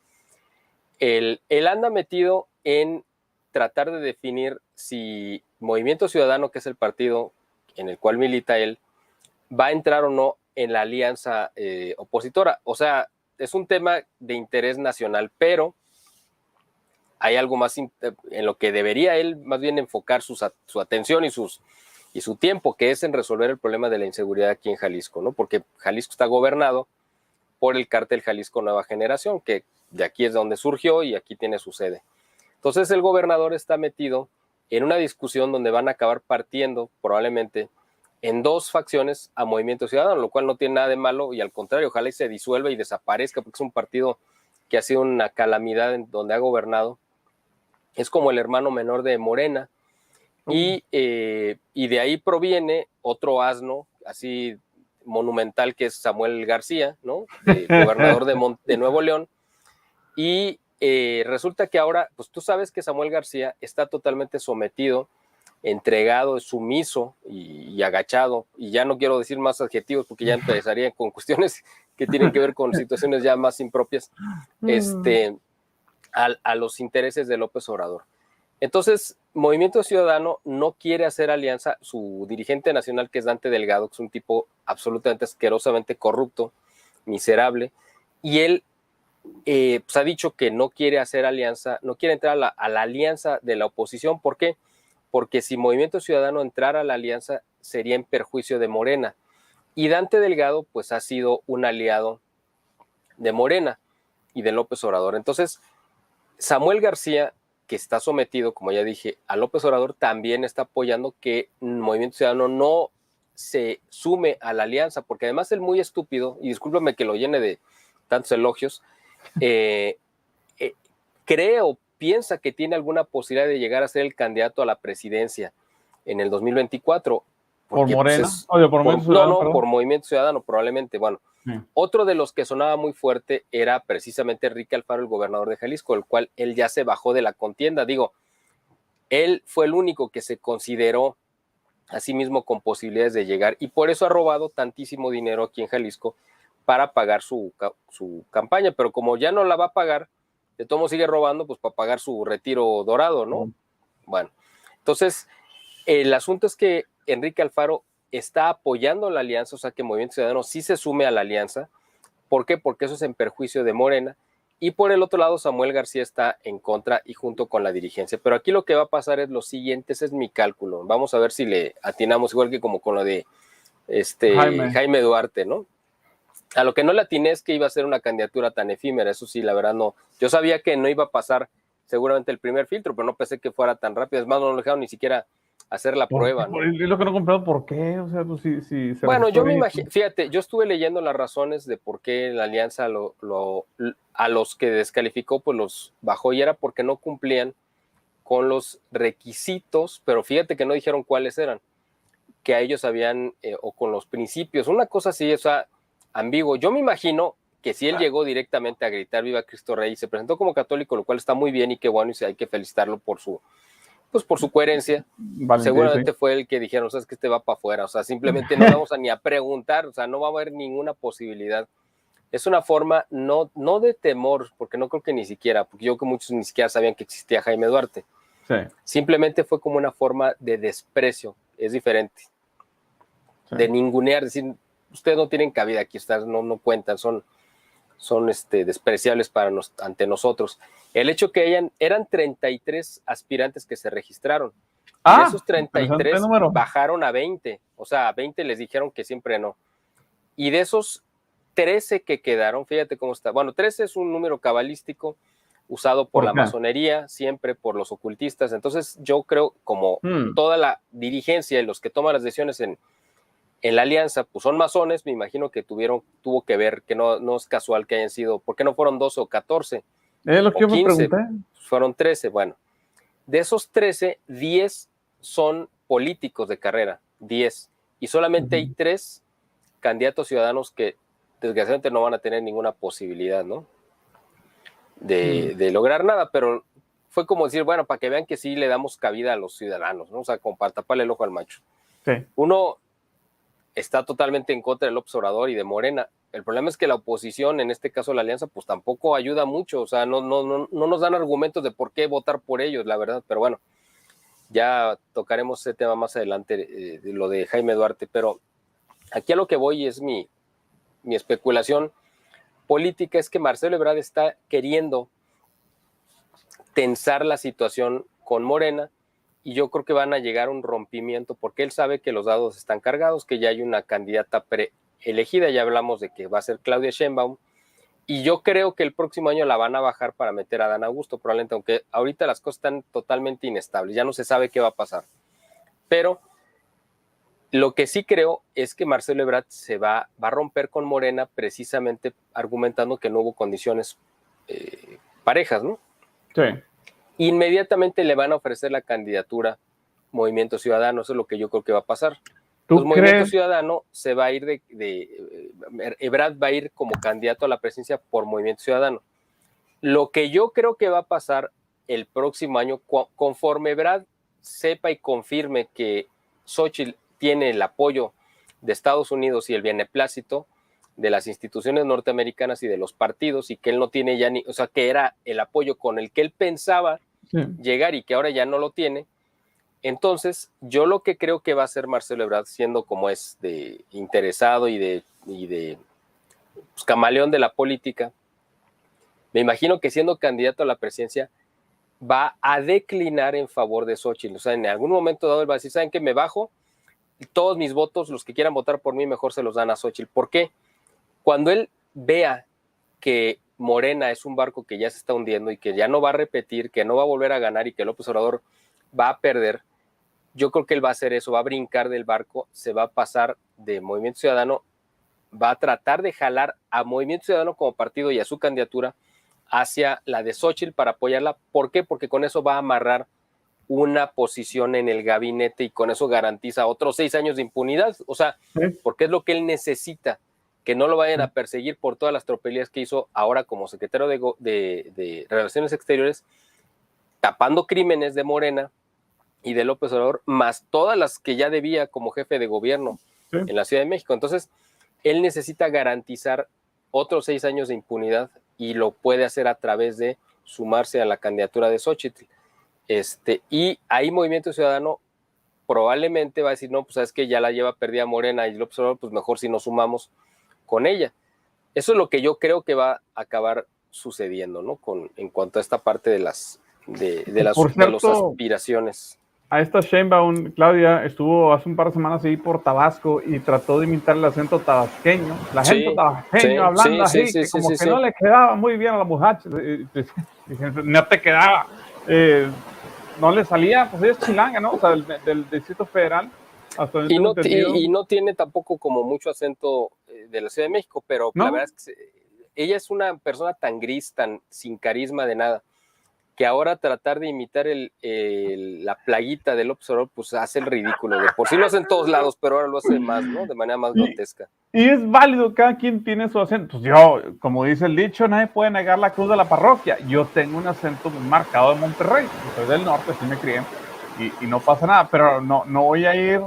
Él anda metido en tratar de definir si Movimiento Ciudadano, que es el partido en el cual milita él, va a entrar o no en la alianza opositora. O sea, es un tema de interés nacional, pero hay algo más en lo que debería él más bien enfocar su atención y su tiempo, que es en resolver el problema de la inseguridad aquí en Jalisco, ¿no? Porque Jalisco está gobernado por el cártel Jalisco Nueva Generación, que de aquí es donde surgió y aquí tiene su sede. Entonces el gobernador está metido en una discusión donde van a acabar partiendo probablemente en dos facciones a Movimiento Ciudadano, lo cual no tiene nada de malo y al contrario, ojalá y se disuelva y desaparezca porque es un partido que ha sido una calamidad en donde ha gobernado. Es como el hermano menor de Morena y de ahí proviene otro asno así monumental que es Samuel García, ¿no? Gobernador de Nuevo León. Y resulta que ahora, pues tú sabes que Samuel García está totalmente sometido, entregado, sumiso y agachado, y ya no quiero decir más adjetivos porque ya empezaría con cuestiones que tienen que ver con situaciones ya más impropias, a los intereses de López Obrador. Entonces, Movimiento Ciudadano no quiere hacer alianza. Su dirigente nacional, que es Dante Delgado, que es un tipo absolutamente asquerosamente corrupto, miserable, y él pues ha dicho que no quiere hacer alianza, no quiere entrar a la alianza de la oposición. ¿Por qué? Porque si Movimiento Ciudadano entrara a la alianza, sería en perjuicio de Morena. Y Dante Delgado, pues ha sido un aliado de Morena y de López Obrador. Entonces, Samuel García, que está sometido, como ya dije, a López Obrador, también está apoyando que Movimiento Ciudadano no se sume a la alianza, porque además él muy estúpido, y discúlpame que lo llene de tantos elogios, cree o piensa que tiene alguna posibilidad de llegar a ser el candidato a la presidencia en el 2024. Por Porque, Morena, pues, oye, por Movimiento Ciudadano, por perdón. Movimiento Ciudadano, probablemente. Bueno, Sí. otro de los que sonaba muy fuerte era precisamente Enrique Alfaro, el gobernador de Jalisco, el cual él ya se bajó de la contienda. Digo, él fue el único que se consideró a sí mismo con posibilidades de llegar y por eso ha robado tantísimo dinero aquí en Jalisco para pagar su campaña, pero como ya no la va a pagar, de todo modo sigue robando, pues para pagar su retiro dorado, ¿no? Bueno, entonces el asunto es que Enrique Alfaro está apoyando la alianza, o sea que Movimiento Ciudadano sí se sume a la alianza. ¿Por qué? Porque eso es en perjuicio de Morena. Y por el otro lado, Samuel García está en contra y junto con la dirigencia. Pero aquí lo que va a pasar es lo siguiente, ese es mi cálculo. Vamos a ver si le atinamos, igual que como con lo de Jaime Duarte, ¿no? A lo que no le atiné es que iba a ser una candidatura tan efímera, eso sí, la verdad no. Yo sabía que no iba a pasar seguramente el primer filtro, pero no pensé que fuera tan rápido. Es más, no lo dejaron ni siquiera hacer la prueba, ¿no? Es lo que no he comprado, ¿por qué? O sea, pues si se Bueno, registró yo me bien. imagino, fíjate, yo estuve leyendo las razones de por qué la alianza a los que descalificó, pues los bajó y era porque no cumplían con los requisitos, pero fíjate que no dijeron cuáles eran, que a ellos habían, o con los principios, una cosa así, o sea, ambiguo. Yo me imagino que si él llegó directamente a gritar Viva Cristo Rey y se presentó como católico, lo cual está muy bien y qué bueno y hay que felicitarlo por su coherencia, Valentía, sí. seguramente fue el que dijeron, sabes que este va para afuera, o sea, simplemente no le vamos a ni a preguntar, o sea, no va a haber ninguna posibilidad. Es una forma no de temor, porque no creo que ni siquiera, porque yo creo que muchos ni siquiera sabían que existía Jaime Duarte, Sí. Simplemente fue como una forma de desprecio, es diferente. Sí. De ningunear, decir, ustedes no tienen cabida aquí, ustedes no cuentan, son despreciables ante nosotros. El hecho que eran 33 aspirantes que se registraron. Y de esos 33 bajaron a 20. O sea, a 20 les dijeron que siempre no. Y de esos 13 que quedaron, fíjate cómo está. Bueno, 13 es un número cabalístico usado por la masonería, siempre por los ocultistas. Entonces yo creo, como toda la dirigencia y los que toman las decisiones en la alianza, pues son masones, me imagino que tuvo que ver, que no es casual que hayan sido, ¿por qué no fueron 12 o 14? Es lo que yo me pregunté. Fueron 13, bueno. De esos 13, 10 son políticos de carrera, 10. Y solamente hay 3 candidatos ciudadanos que desgraciadamente no van a tener ninguna posibilidad, ¿no? De lograr nada, pero fue como decir, bueno, para que vean que sí le damos cabida a los ciudadanos, ¿no? O sea, como para taparle el ojo al macho. Sí. Uno está totalmente en contra del López Obrador y de Morena. El problema es que la oposición, en este caso la alianza, pues tampoco ayuda mucho. O sea, no nos dan argumentos de por qué votar por ellos, la verdad. Pero bueno, ya tocaremos ese tema más adelante, de lo de Jaime Duarte. Pero aquí a lo que voy es mi especulación política, es que Marcelo Ebrard está queriendo tensar la situación con Morena, y yo creo que van a llegar a un rompimiento porque él sabe que los dados están cargados, que ya hay una candidata preelegida, ya hablamos de que va a ser Claudia Sheinbaum, y yo creo que el próximo año la van a bajar para meter a Dan Augusto, probablemente, aunque ahorita las cosas están totalmente inestables, ya no se sabe qué va a pasar. Pero lo que sí creo es que Marcelo Ebrard se va a romper con Morena, precisamente argumentando que no hubo condiciones parejas, ¿no? Sí. Inmediatamente le van a ofrecer la candidatura Movimiento Ciudadano, eso es lo que yo creo que va a pasar. Entonces, Movimiento Ciudadano se va a ir Ebrard va a ir como candidato a la presidencia por Movimiento Ciudadano. Lo que yo creo que va a pasar el próximo año, conforme Ebrard sepa y confirme que Xóchitl tiene el apoyo de Estados Unidos y el beneplácito de las instituciones norteamericanas y de los partidos, y que él no tiene ya o sea, que era el apoyo con el que él pensaba llegar y que ahora ya no lo tiene. Entonces, yo lo que creo que va a hacer Marcelo Ebrard, siendo como es de interesado y de pues, camaleón de la política, me imagino que siendo candidato a la presidencia va a declinar en favor de Xóchitl. O sea, en algún momento dado él va a decir, ¿saben qué? Me bajo, todos mis votos, los que quieran votar por mí, mejor se los dan a Xóchitl. ¿Por qué? Cuando él vea que Morena es un barco que ya se está hundiendo y que ya no va a repetir, que no va a volver a ganar y que López Obrador va a perder, yo creo que él va a hacer eso, va a brincar del barco, se va a pasar de Movimiento Ciudadano, va a tratar de jalar a Movimiento Ciudadano como partido y a su candidatura hacia la de Xóchitl para apoyarla. ¿Por qué? Porque con eso va a amarrar una posición en el gabinete y con eso garantiza otros 6 años de impunidad. O sea, porque es lo que él necesita, que no lo vayan a perseguir por todas las tropelías que hizo ahora como secretario de Relaciones Exteriores, tapando crímenes de Morena y de López Obrador, más todas las que ya debía como jefe de gobierno en la Ciudad de México. Entonces, él necesita garantizar otros 6 años de impunidad y lo puede hacer a través de sumarse a la candidatura de Xóchitl. Y ahí Movimiento Ciudadano probablemente va a decir, no, pues sabes que ya la lleva perdida Morena y López Obrador, pues mejor si nos sumamos con ella. Eso es lo que yo creo que va a acabar sucediendo, ¿no? En cuanto a esta parte de las aspiraciones. A esta Sheinbaum, Claudia, estuvo hace un par de semanas ahí por Tabasco y trató de imitar el acento tabasqueño. La gente tabasqueño hablando así, que como que no le quedaba muy bien a la muchacha. No te quedaba. No le salía, pues ella es chilanga, ¿no? O sea, del Distrito Federal. Hasta y no tiene tampoco como mucho acento de la Ciudad de México, pero ¿no? La verdad es que ella es una persona tan gris, tan sin carisma de nada, que ahora tratar de imitar la plaguita del López Obrador, pues hace el ridículo. De por sí lo hace en todos lados, pero ahora lo hace más, ¿no? De manera más grotesca. Y es válido, cada quien tiene su acento. Pues yo, como dice el dicho, nadie puede negar la cruz de la parroquia. Yo tengo un acento muy marcado de Monterrey. Soy del norte, sí me crié. Y no pasa nada, pero no voy a ir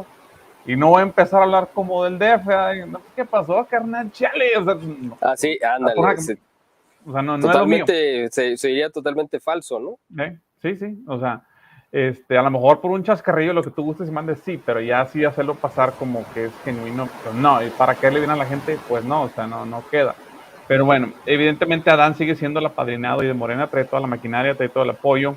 y no voy a empezar a hablar como del DF. ¿Qué pasó, carnal? Chale. O sea, no, sí, ándale. O sea, no totalmente, es lo mío. Se diría totalmente falso, ¿no? Sí. O sea, A lo mejor por un chascarrillo lo que tú gustes y mandes, sí, pero ya así hacerlo pasar como que es genuino, pues no, y para qué le viene a la gente, pues no, o sea, no queda. Pero bueno, evidentemente Adán sigue siendo el apadrinado y de Morena trae toda la maquinaria, trae todo el apoyo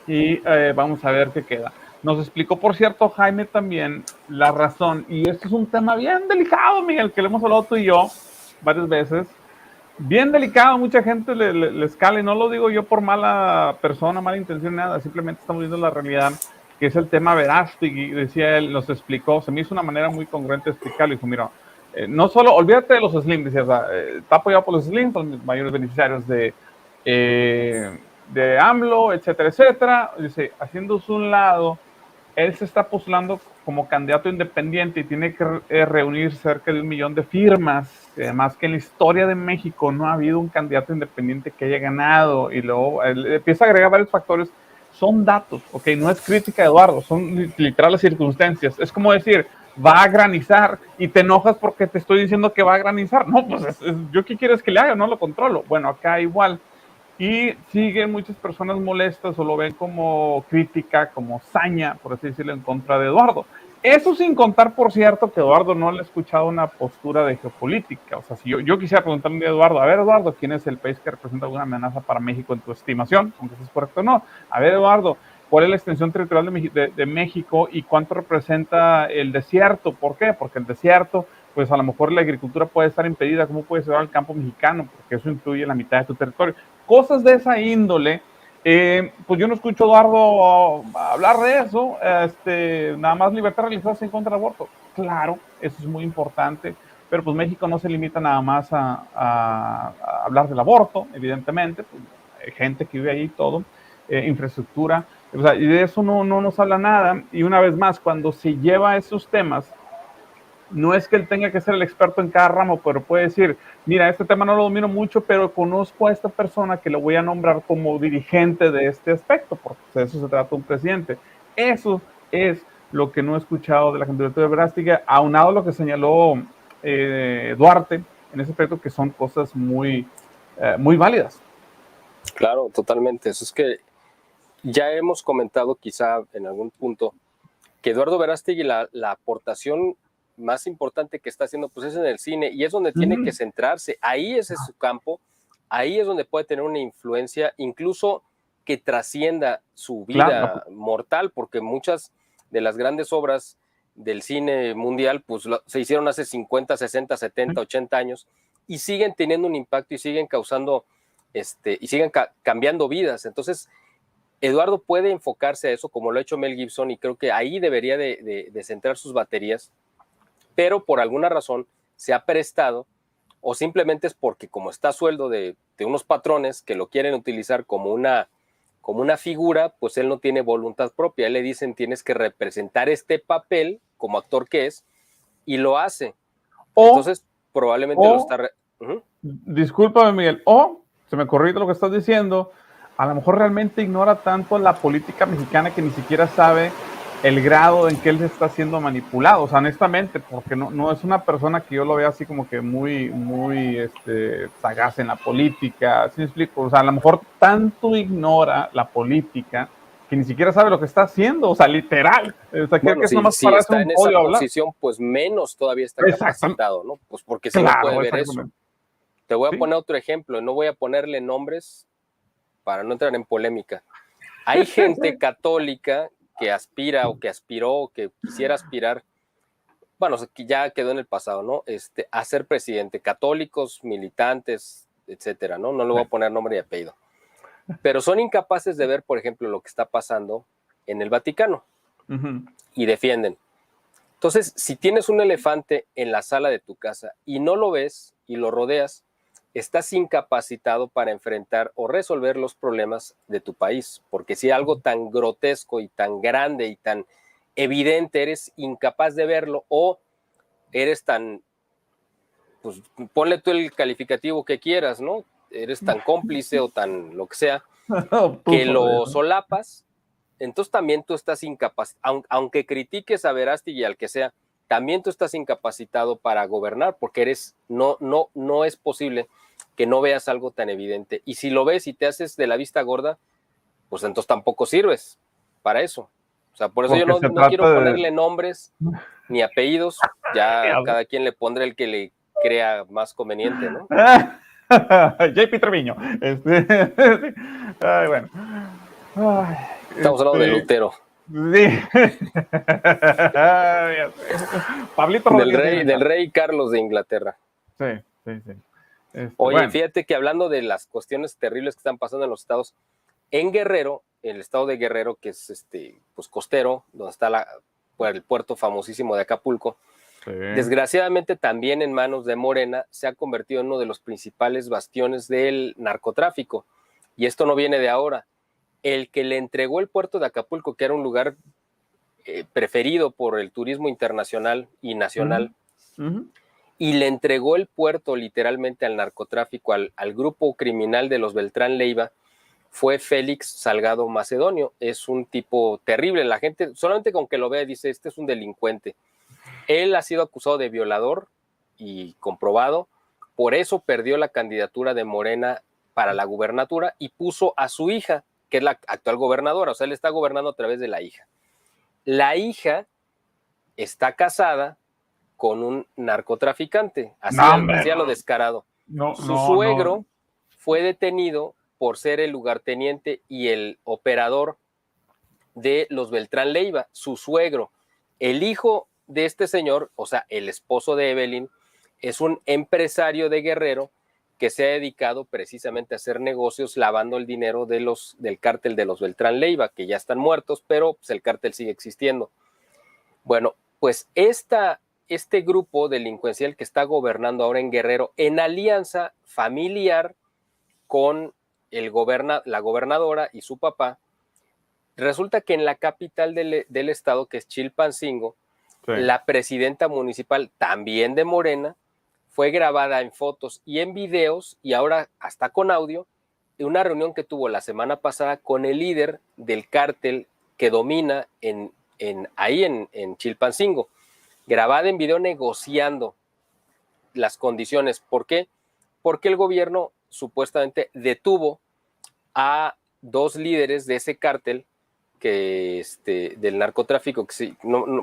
y vamos a ver qué queda. Nos explicó, por cierto, Jaime también la razón, y esto es un tema bien delicado, Miguel, que lo hemos hablado tú y yo varias veces, bien delicado, mucha gente le escala, y no lo digo yo por mala persona, mala intención, nada, simplemente estamos viendo la realidad, que es el tema Verástegui, decía él, nos explicó, se me hizo una manera muy congruente de explicarlo, dijo, mira, no solo, olvídate de los Slim, decía, o sea, está apoyado por los Slim, son los mayores beneficiarios de AMLO, etcétera, etcétera, dice, haciéndose un lado, él se está postulando como candidato independiente y tiene que reunir cerca de 1 millón de firmas. Además que en la historia de México no ha habido un candidato independiente que haya ganado. Y luego empieza a agregar varios factores. Son datos, ok, no es crítica de Eduardo, son literales circunstancias. Es como decir, va a granizar y te enojas porque te estoy diciendo que va a granizar. No, pues yo qué quieres que le haga, no lo controlo. Bueno, acá igual. Y siguen muchas personas molestas o lo ven como crítica, como saña, por así decirlo, en contra de Eduardo. Eso sin contar, por cierto, que Eduardo no le ha escuchado una postura de geopolítica. O sea, si yo quisiera preguntarle un día a Eduardo, a ver, Eduardo, ¿quién es el país que representa alguna amenaza para México en tu estimación? Aunque eso es correcto o no. A ver, Eduardo, ¿cuál es la extensión territorial de México y cuánto representa el desierto? ¿Por qué? Porque el desierto, pues a lo mejor la agricultura puede estar impedida. ¿Cómo puede ser al campo mexicano? Porque eso incluye la mitad de tu territorio. Cosas de esa índole. Pues yo no escucho a Eduardo hablar de eso, nada más libertad religiosa en contra del aborto. Claro, eso es muy importante, pero pues México no se limita nada más a hablar del aborto, evidentemente, pues, hay gente que vive ahí todo, infraestructura, o sea, y de eso no nos habla nada, y una vez más, cuando se lleva esos temas, no es que él tenga que ser el experto en cada ramo, pero puede decir, mira, este tema no lo domino mucho, pero conozco a esta persona que lo voy a nombrar como dirigente de este aspecto, porque de eso se trata un presidente. Eso es lo que no he escuchado de la candidatura de Verástegui, aunado a lo que señaló Duarte en ese aspecto, que son cosas muy válidas. Claro, totalmente. Eso es que ya hemos comentado quizá en algún punto que Eduardo Verástegui la aportación más importante que está haciendo pues es en el cine y es donde tiene que centrarse. Ahí ese es su campo, ahí es donde puede tener una influencia incluso que trascienda su vida mortal, porque muchas de las grandes obras del cine mundial pues se hicieron hace 50, 60, 70, 80 años y siguen teniendo un impacto y siguen causando y siguen cambiando vidas. Entonces Eduardo puede enfocarse a eso como lo ha hecho Mel Gibson y creo que ahí debería de centrar sus baterías, pero por alguna razón se ha prestado o simplemente es porque como está a sueldo de unos patrones que lo quieren utilizar como una figura, pues él no tiene voluntad propia. Él le dicen tienes que representar este papel como actor que es y lo hace. Entonces probablemente lo está... Discúlpame, Miguel, se me corrige lo que estás diciendo, a lo mejor realmente ignora tanto la política mexicana que ni siquiera sabe el grado en que él se está siendo manipulado, o sea, honestamente, porque no es una persona que yo lo vea así como que muy sagaz en la política, ¿sí me explico? O sea, a lo mejor tanto ignora la política que ni siquiera sabe lo que está haciendo, o sea, literal. O sea, bueno, que es nomás si para está un en esa podio posición, pues menos todavía está capacitado, ¿no? Pues porque si claro, no puede ver eso. Te voy a poner otro ejemplo, no voy a ponerle nombres para no entrar en polémica. Hay gente católica que aspira o que aspiró o que quisiera aspirar, bueno, ya quedó en el pasado, ¿no? A ser presidente, católicos, militantes, etcétera, ¿no? No le voy a poner nombre y apellido. Pero son incapaces de ver, por ejemplo, lo que está pasando en el Vaticano y defienden. Entonces, si tienes un elefante en la sala de tu casa y no lo ves y lo rodeas, estás incapacitado para enfrentar o resolver los problemas de tu país, porque si algo tan grotesco y tan grande y tan evidente eres incapaz de verlo o eres tan, pues ponle tú el calificativo que quieras, ¿no? Eres tan cómplice o tan lo que sea, que lo solapas, entonces también tú estás incapacitado, aunque critiques a Verástegui y al que sea, también tú estás incapacitado para gobernar, porque no es posible que no veas algo tan evidente. Y si lo ves y te haces de la vista gorda, pues entonces tampoco sirves. para eso. O sea, por eso Porque yo se no trata quiero de... ponerle nombres ni apellidos, ya cada quien le pondrá el que le crea más conveniente, ¿no? JP Treviño. Ay, bueno. Ay, Estamos hablando de Lutero. Sí. Pablito Rodríguez. Del rey Carlos de Inglaterra. Sí, sí, sí. Oye, bueno. fíjate que hablando de las cuestiones terribles que están pasando en los estados, en Guerrero, el estado de Guerrero, que es pues costero, donde está el puerto famosísimo de Acapulco, Sí. desgraciadamente también en manos de Morena se ha convertido en uno de los principales bastiones del narcotráfico. Y esto no viene de ahora. El que le entregó el puerto de Acapulco, que era un lugar preferido por el turismo internacional y nacional, y le entregó el puerto literalmente al narcotráfico, al grupo criminal de los Beltrán Leiva, fue Félix Salgado Macedonio. Es un tipo terrible. La gente solamente con que lo vea dice, este es un delincuente. Él ha sido acusado de violador y comprobado. Por eso perdió la candidatura de Morena para la gubernatura y puso a su hija, que es la actual gobernadora. O sea, él está gobernando a través de la hija. La hija está casada con un narcotraficante, así a lo descarado. Su suegro fue detenido por ser el lugarteniente y el operador de los Beltrán Leiva, su suegro. El hijo de este señor, o sea, el esposo de Evelyn, es un empresario de Guerrero que se ha dedicado precisamente a hacer negocios lavando el dinero del cártel de los Beltrán Leiva, que ya están muertos, pero pues, el cártel sigue existiendo. Bueno, pues este grupo delincuencial que está gobernando ahora en Guerrero, en alianza familiar con la gobernadora y su papá, resulta que en la capital del estado, que es Chilpancingo, sí, la presidenta municipal, también de Morena, fue grabada en fotos y en videos, y ahora hasta con audio, de una reunión que tuvo la semana pasada con el líder del cártel que domina ahí en Chilpancingo, grabada en video negociando las condiciones. ¿Por qué? Porque el gobierno supuestamente detuvo a 2 líderes de ese cártel del narcotráfico, que sí,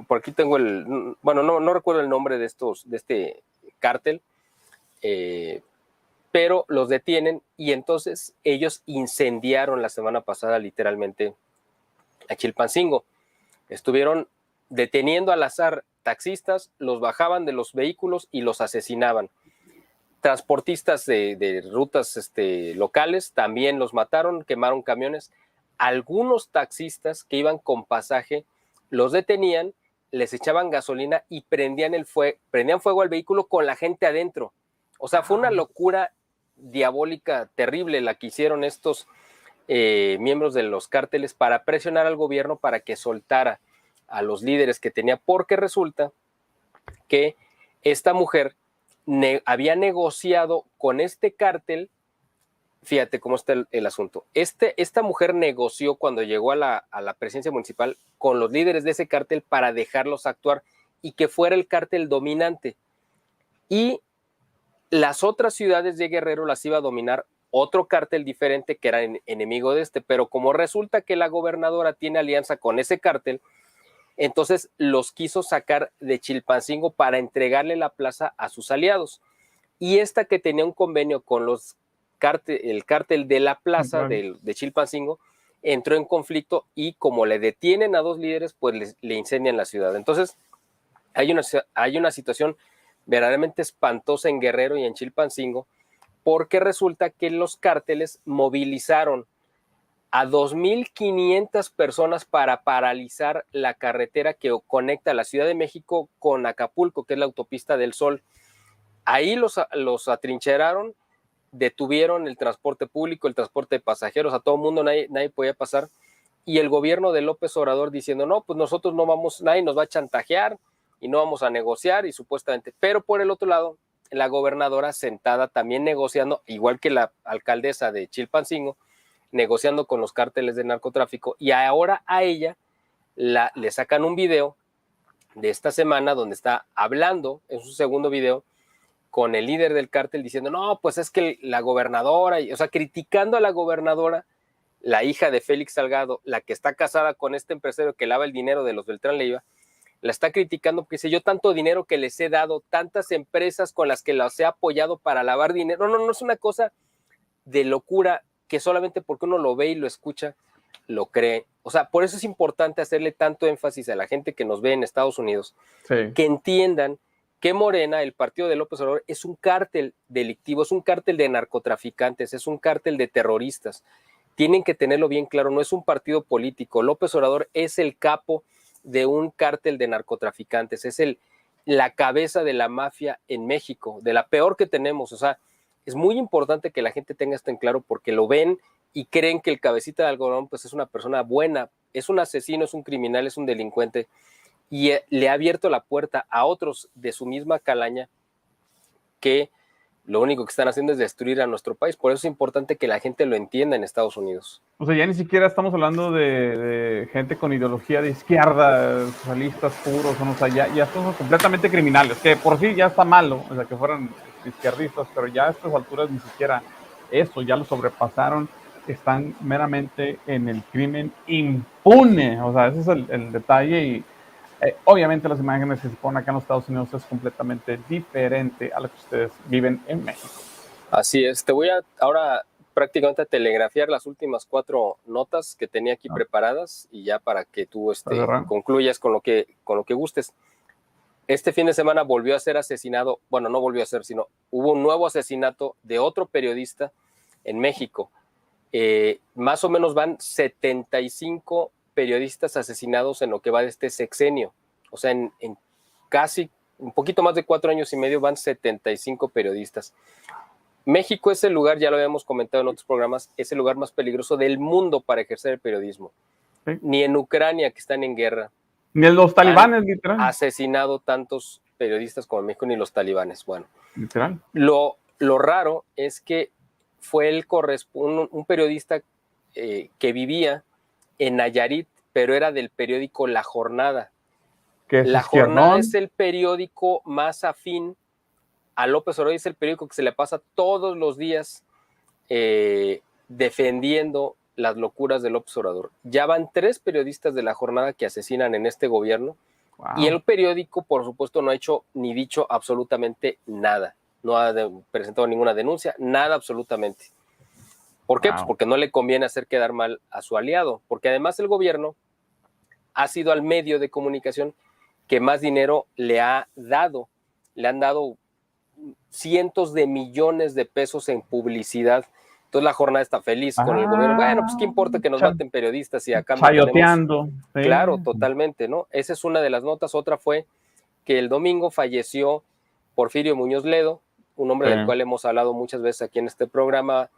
por aquí tengo no recuerdo el nombre de este cártel, pero los detienen y entonces ellos incendiaron la semana pasada literalmente a Chilpancingo. Estuvieron deteniendo al azar taxistas, los bajaban de los vehículos y los asesinaban. Transportistas de rutas locales también los mataron, quemaron camiones. Algunos taxistas que iban con pasaje los detenían, les echaban gasolina y prendían fuego al vehículo con la gente adentro. O sea, fue una locura diabólica terrible la que hicieron estos miembros de los cárteles para presionar al gobierno para que soltara a los líderes que tenía, porque resulta que esta mujer había negociado con este cártel. Fíjate cómo está el asunto. Esta mujer negoció cuando llegó a la presidencia municipal con los líderes de ese cártel para dejarlos actuar y que fuera el cártel dominante. Y las otras ciudades de Guerrero las iba a dominar otro cártel diferente que era enemigo de pero como resulta que la gobernadora tiene alianza con ese cártel, entonces los quiso sacar de Chilpancingo para entregarle la plaza a sus aliados. Y esta que tenía un convenio con el cártel de la plaza de Chilpancingo, entró en conflicto y como le detienen a 2 líderes, pues le incendian la ciudad. Entonces, hay una situación verdaderamente espantosa en Guerrero y en Chilpancingo, porque resulta que los cárteles movilizaron a 2,500 personas para paralizar la carretera que conecta la Ciudad de México con Acapulco, que es la autopista del Sol. Ahí los atrincheraron, detuvieron el transporte público, el transporte de pasajeros, a todo el mundo, nadie podía pasar. Y el gobierno de López Obrador diciendo, no, pues nosotros no vamos, nadie nos va a chantajear y no vamos a negociar, y supuestamente. Pero por el otro lado, la gobernadora sentada también negociando, igual que la alcaldesa de Chilpancingo, negociando con los cárteles de narcotráfico, y ahora a ella le sacan un video de esta semana donde está hablando, en su segundo video, con el líder del cártel diciendo, no, pues es que la gobernadora, o sea, criticando a la gobernadora la hija de Félix Salgado, la que está casada con este empresario que lava el dinero de los Beltrán Leiva, la está criticando porque dice, yo tanto dinero que les he dado, tantas empresas con las que las he apoyado para lavar dinero. No, es una cosa de locura que solamente porque uno lo ve y lo escucha, lo cree. O sea, por eso es importante hacerle tanto énfasis a la gente que nos ve en Estados Unidos, que entiendan que Morena, el partido de López Obrador, es un cártel delictivo, es un cártel de narcotraficantes, es un cártel de terroristas. Tienen que tenerlo bien claro, no es un partido político. López Obrador es el capo de un cártel de narcotraficantes, es la cabeza de la mafia en México, de la peor que tenemos. O sea, es muy importante que la gente tenga esto en claro porque lo ven y creen que el cabecita de algodón pues es una persona buena, es un asesino, es un criminal, es un delincuente, y le ha abierto la puerta a otros de su misma calaña que lo único que están haciendo es destruir a nuestro país. Por eso es importante que la gente lo entienda en Estados Unidos. O sea, ya ni siquiera estamos hablando de gente con ideología de izquierda, socialistas puros, o sea, ya son completamente criminales, que por sí ya está malo, o sea, que fueran izquierdistas, pero ya a estas alturas ni siquiera eso, ya lo sobrepasaron, están meramente en el crimen impune, o sea, ese es el detalle y obviamente las imágenes que se ponen acá en los Estados Unidos es completamente diferente a lo que ustedes viven en México. Así es, te voy ahora prácticamente a telegrafiar las últimas 4 notas que tenía aquí preparadas y ya para que tú concluyas con lo que gustes. Este fin de semana volvió a ser asesinado, bueno, no volvió a ser, sino hubo un nuevo asesinato de otro periodista en México. Más o menos van 75 periodistas asesinados en lo que va de este sexenio. O sea, en casi un poquito más de 4 años y medio van 75 periodistas. México es el lugar, ya lo habíamos comentado en otros programas, es el lugar más peligroso del mundo para ejercer el periodismo. ¿Sí? Ni en Ucrania, que están en guerra. Ni los talibanes, literal. Asesinado tantos periodistas como en México, ni los talibanes. Bueno, literal. Lo raro es que fue un periodista que vivía en Nayarit, pero era del periódico La Jornada. La Jornada es el periódico más afín a López Obrador, es el periódico que se le pasa todos los días defendiendo las locuras de López Obrador. Ya van 3 periodistas de La Jornada que asesinan en este gobierno. Wow. Y el periódico, por supuesto, no ha hecho ni dicho absolutamente nada. No ha presentado ninguna denuncia, nada absolutamente. ¿Por qué? Wow. Pues porque no le conviene hacer quedar mal a su aliado. Porque además el gobierno ha sido al medio de comunicación que más dinero le ha dado. Le han dado cientos de millones de pesos en publicidad. Entonces la Jornada está feliz con el gobierno. Bueno, pues qué importa que nos maten periodistas y acá chayoteando. Sí. Claro, totalmente, ¿no? Esa es una de las notas. Otra fue que el domingo falleció Porfirio Muñoz Ledo, un hombre del cual hemos hablado muchas veces aquí en este programa,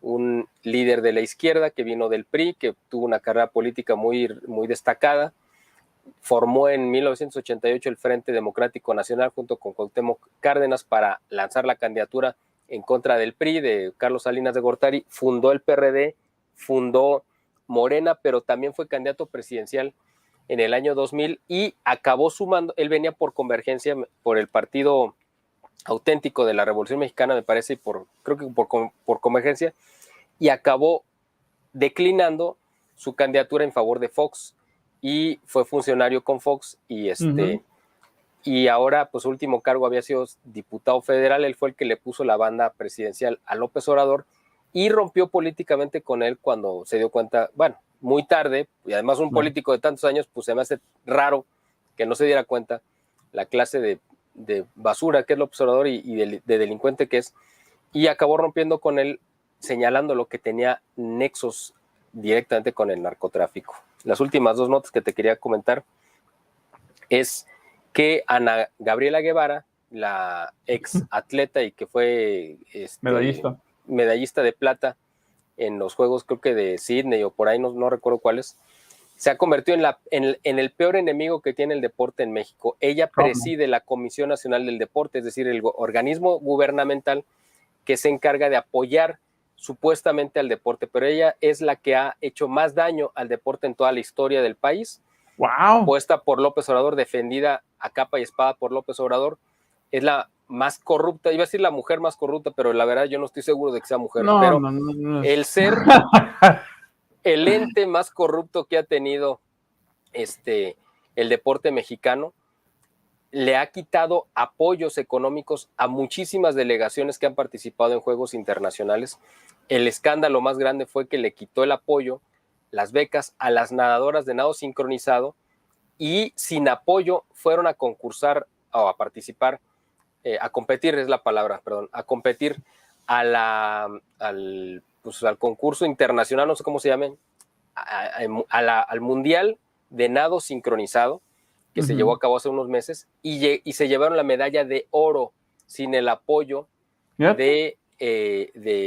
un líder de la izquierda que vino del PRI, que tuvo una carrera política muy, muy destacada. Formó en 1988 el Frente Democrático Nacional junto con Cuauhtémoc Cárdenas para lanzar la candidatura en contra del PRI de Carlos Salinas de Gortari. Fundó el PRD, fundó Morena, pero también fue candidato presidencial en el año 2000 y acabó sumando, él venía por Convergencia, por el Partido Auténtico de la Revolución Mexicana, me parece, y creo que por Convergencia, y acabó declinando su candidatura en favor de Fox. Y fue funcionario con Fox y ahora pues su último cargo había sido diputado federal. Él fue el que le puso la banda presidencial a López Obrador y rompió políticamente con él cuando se dio cuenta, bueno, muy tarde, y además un político de tantos años, pues se me hace raro que no se diera cuenta la clase de basura que es López Obrador y de delincuente que es, y acabó rompiendo con él, señalándolo que tenía nexos directamente con el narcotráfico. Las últimas 2 notas que te quería comentar es que Ana Gabriela Guevara, la ex atleta y que fue medallista de plata en los Juegos, creo que de Sydney o por ahí, no recuerdo cuáles, se ha convertido en el peor enemigo que tiene el deporte en México. Ella preside la Comisión Nacional del Deporte, es decir, el organismo gubernamental que se encarga de apoyar supuestamente al deporte, pero ella es la que ha hecho más daño al deporte en toda la historia del país. Wow. Puesta por López Obrador, defendida a capa y espada por López Obrador, es la más corrupta, iba a decir la mujer más corrupta, pero la verdad yo no estoy seguro de que sea mujer, pero el ser el ente más corrupto que ha tenido el deporte mexicano, le ha quitado apoyos económicos a muchísimas delegaciones que han participado en juegos internacionales. El escándalo más grande fue que le quitó el apoyo, las becas a las nadadoras de nado sincronizado, y sin apoyo fueron a concursar o a participar, a competir es la palabra, perdón, a competir al concurso internacional, no sé cómo se llamen, al Mundial de Nado Sincronizado, que se llevó a cabo hace unos meses, y se llevaron la medalla de oro sin el apoyo de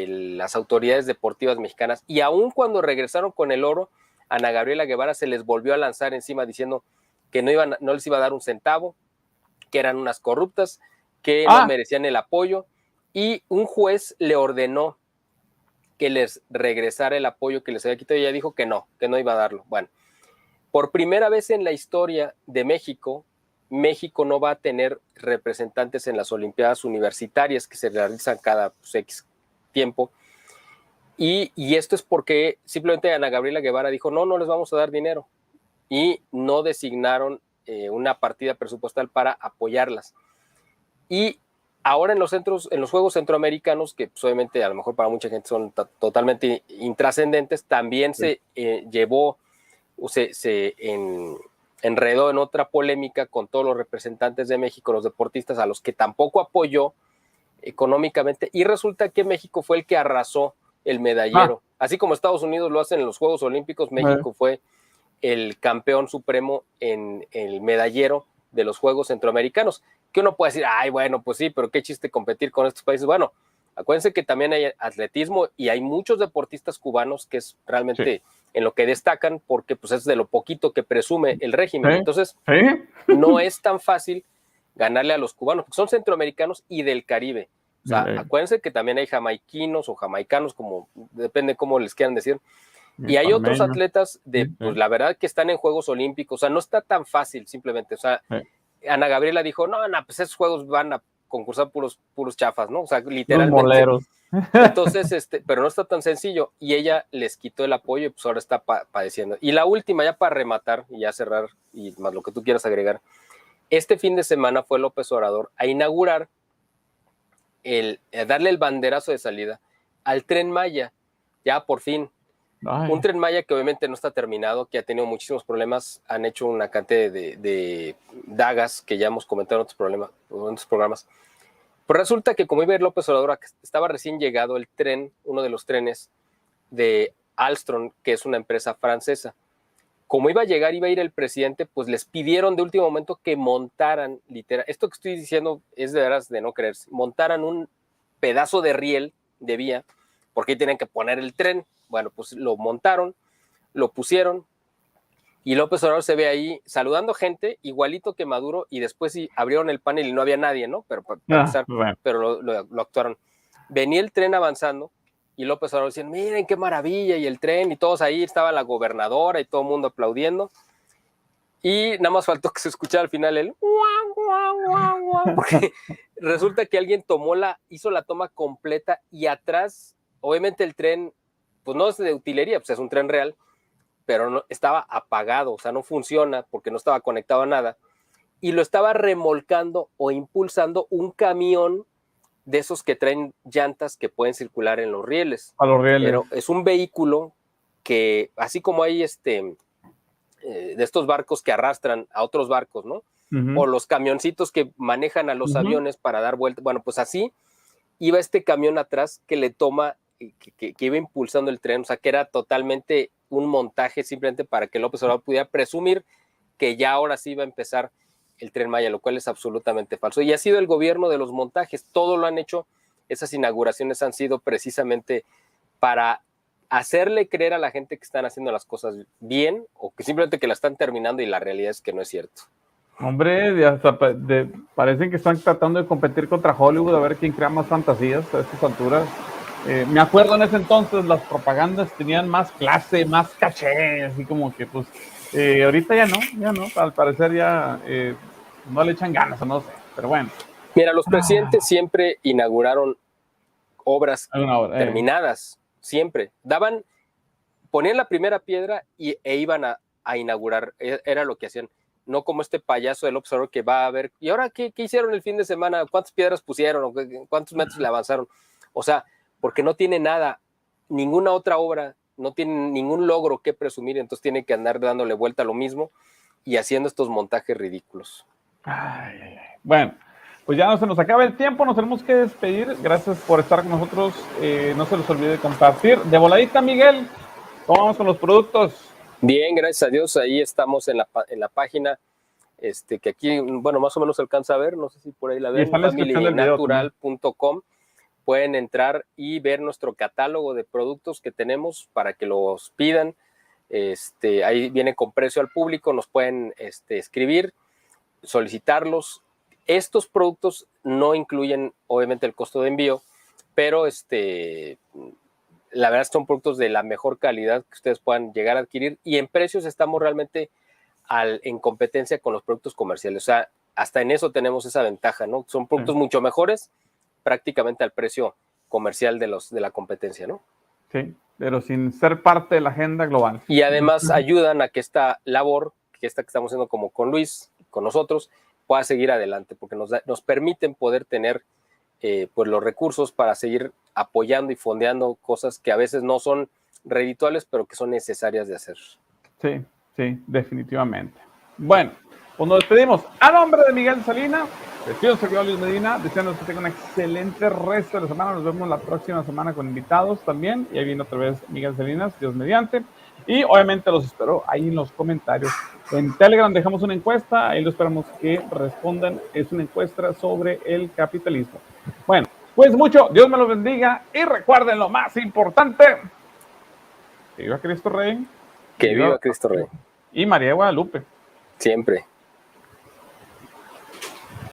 las autoridades deportivas mexicanas. Y aún cuando regresaron con el oro, Ana Gabriela Guevara se les volvió a lanzar encima diciendo que no les iba a dar un centavo, que eran unas corruptas, que no merecían el apoyo, y un juez le ordenó que les regresara el apoyo que les había quitado, y ella dijo que no iba a darlo. Bueno, por primera vez en la historia de México, México no va a tener representantes en las Olimpiadas Universitarias que se realizan cada X tiempo. Y esto es porque simplemente Ana Gabriela Guevara dijo, no les vamos a dar dinero. Y no designaron una partida presupuestal para apoyarlas. Y ahora en los Juegos Centroamericanos, que pues, obviamente a lo mejor para mucha gente son totalmente intrascendentes, también se llevó, se enredó en otra polémica con todos los representantes de México, los deportistas, a los que tampoco apoyó económicamente, y resulta que México fue el que arrasó el medallero. Así como Estados Unidos lo hace en los Juegos Olímpicos, México fue el campeón supremo en el medallero de los Juegos Centroamericanos. Que uno puede decir, ay, bueno, pues sí, pero qué chiste competir con estos países. Bueno, acuérdense que también hay atletismo y hay muchos deportistas cubanos que es realmente en lo que destacan, porque pues es de lo poquito que presume el régimen. Entonces, no es tan fácil ganarle a los cubanos, porque son centroamericanos y del Caribe. O sea, acuérdense que también hay jamaiquinos o jamaicanos, como depende cómo les quieran decir. Y hay otros atletas pues la verdad que están en Juegos Olímpicos. O sea, no está tan fácil simplemente. O sea, Ana Gabriela dijo, no, pues esos juegos van a concursar puros chafas, ¿no? O sea, literalmente. Los moleros. Entonces, pero no está tan sencillo. Y ella les quitó el apoyo y pues ahora está padeciendo. Y la última, ya para rematar y ya cerrar, y más lo que tú quieras agregar. Este fin de semana fue López Obrador a inaugurar, darle el banderazo de salida al Tren Maya, ya por fin. Un Tren Maya que obviamente no está terminado, que ha tenido muchísimos problemas, han hecho una cantidad de dagas que ya hemos comentado en otros programas. Pero resulta que como iba a ir López Obrador, estaba recién llegado el tren, uno de los trenes de Alstom, que es una empresa francesa. Como iba a ir el presidente, pues les pidieron de último momento que montaran, literal, esto que estoy diciendo es de veras de no creerse, montaran un pedazo de riel de vía, porque ahí tienen que poner el tren. Bueno, pues lo montaron, lo pusieron, y López Obrador se ve ahí saludando gente, igualito que Maduro, y después sí abrieron el panel y no había nadie, ¿no? Pero para empezar, pero lo actuaron. Venía el tren avanzando, y López Obrador decía, miren qué maravilla, y el tren, y todos ahí, estaba la gobernadora y todo el mundo aplaudiendo, y nada más faltó que se escuchara al final el porque resulta que alguien hizo la toma completa, y atrás, obviamente el tren, pues no es de utilería, pues es un tren real, pero no, estaba apagado, o sea, no funciona porque no estaba conectado a nada, y lo estaba remolcando o impulsando un camión de esos que traen llantas que pueden circular en los rieles. A los rieles. Pero es un vehículo que, así como hay de estos barcos que arrastran a otros barcos, ¿no? O los camioncitos que manejan a los aviones para dar vueltas. Bueno, pues así iba este camión atrás que le toma, que iba impulsando el tren, o sea, que era totalmente un montaje simplemente para que López Obrador pudiera presumir que ya ahora sí iba a empezar el Tren Maya, lo cual es absolutamente falso. Y ha sido el gobierno de los montajes, todo lo han hecho, esas inauguraciones han sido precisamente para hacerle creer a la gente que están haciendo las cosas bien, o que simplemente que la están terminando, y la realidad es que no es cierto. Hombre, hasta parecen que están tratando de competir contra Hollywood a ver quién crea más fantasías a estas alturas. Me acuerdo en ese entonces las propagandas tenían más clase, más caché, así como que pues ahorita ya no, al parecer ya no le echan ganas, no sé, pero bueno. Mira, los presidentes siempre inauguraron obras terminadas, siempre. Daban ponían la primera piedra e iban a inaugurar, era lo que hacían. No como este payaso del observador que va a ver, ¿y ahora qué hicieron el fin de semana? ¿Cuántas piedras pusieron? ¿Cuántos metros le avanzaron? O sea, porque no tiene nada, ninguna otra obra, no tiene ningún logro que presumir, entonces tiene que andar dándole vuelta a lo mismo y haciendo estos montajes ridículos. Ay. Bueno, pues ya no se nos acaba el tiempo, nos tenemos que despedir. Gracias por estar con nosotros. No se les olvide compartir. De voladita, Miguel, ¿cómo vamos con los productos? Bien, gracias a Dios, ahí estamos en la página, que aquí, bueno, más o menos se alcanza a ver, no sé si por ahí la ven, familynatural.com. Pueden entrar y ver nuestro catálogo de productos que tenemos para que los pidan. Ahí viene con precio al público, nos pueden escribir, solicitarlos. Estos productos no incluyen, obviamente, el costo de envío, pero la verdad son productos de la mejor calidad que ustedes puedan llegar a adquirir y en precios estamos realmente en competencia con los productos comerciales. O sea, hasta en eso tenemos esa ventaja, ¿no? Son productos mucho mejores prácticamente al precio comercial de la competencia, ¿no? Sí, pero sin ser parte de la agenda global. Y además ayudan a que esta labor, que estamos haciendo como con Luis, con nosotros, pueda seguir adelante, porque nos permiten poder tener pues los recursos para seguir apoyando y fondeando cosas que a veces no son redituables, pero que son necesarias de hacer. Sí, sí, definitivamente. Bueno, pues nos despedimos. A nombre de Miguel Salinas, despido servidor Luis Medina, deseando que tengan un excelente resto de la semana. Nos vemos la próxima semana con invitados también. Y ahí viene otra vez Miguel Salinas, Dios mediante. Y obviamente los espero ahí en los comentarios. En Telegram dejamos una encuesta, ahí lo esperamos que respondan. Es una encuesta sobre el capitalismo. Bueno, pues mucho, Dios me los bendiga y recuerden lo más importante. Que viva Cristo Rey. Que viva Cristo Rey. Y María Guadalupe. Siempre.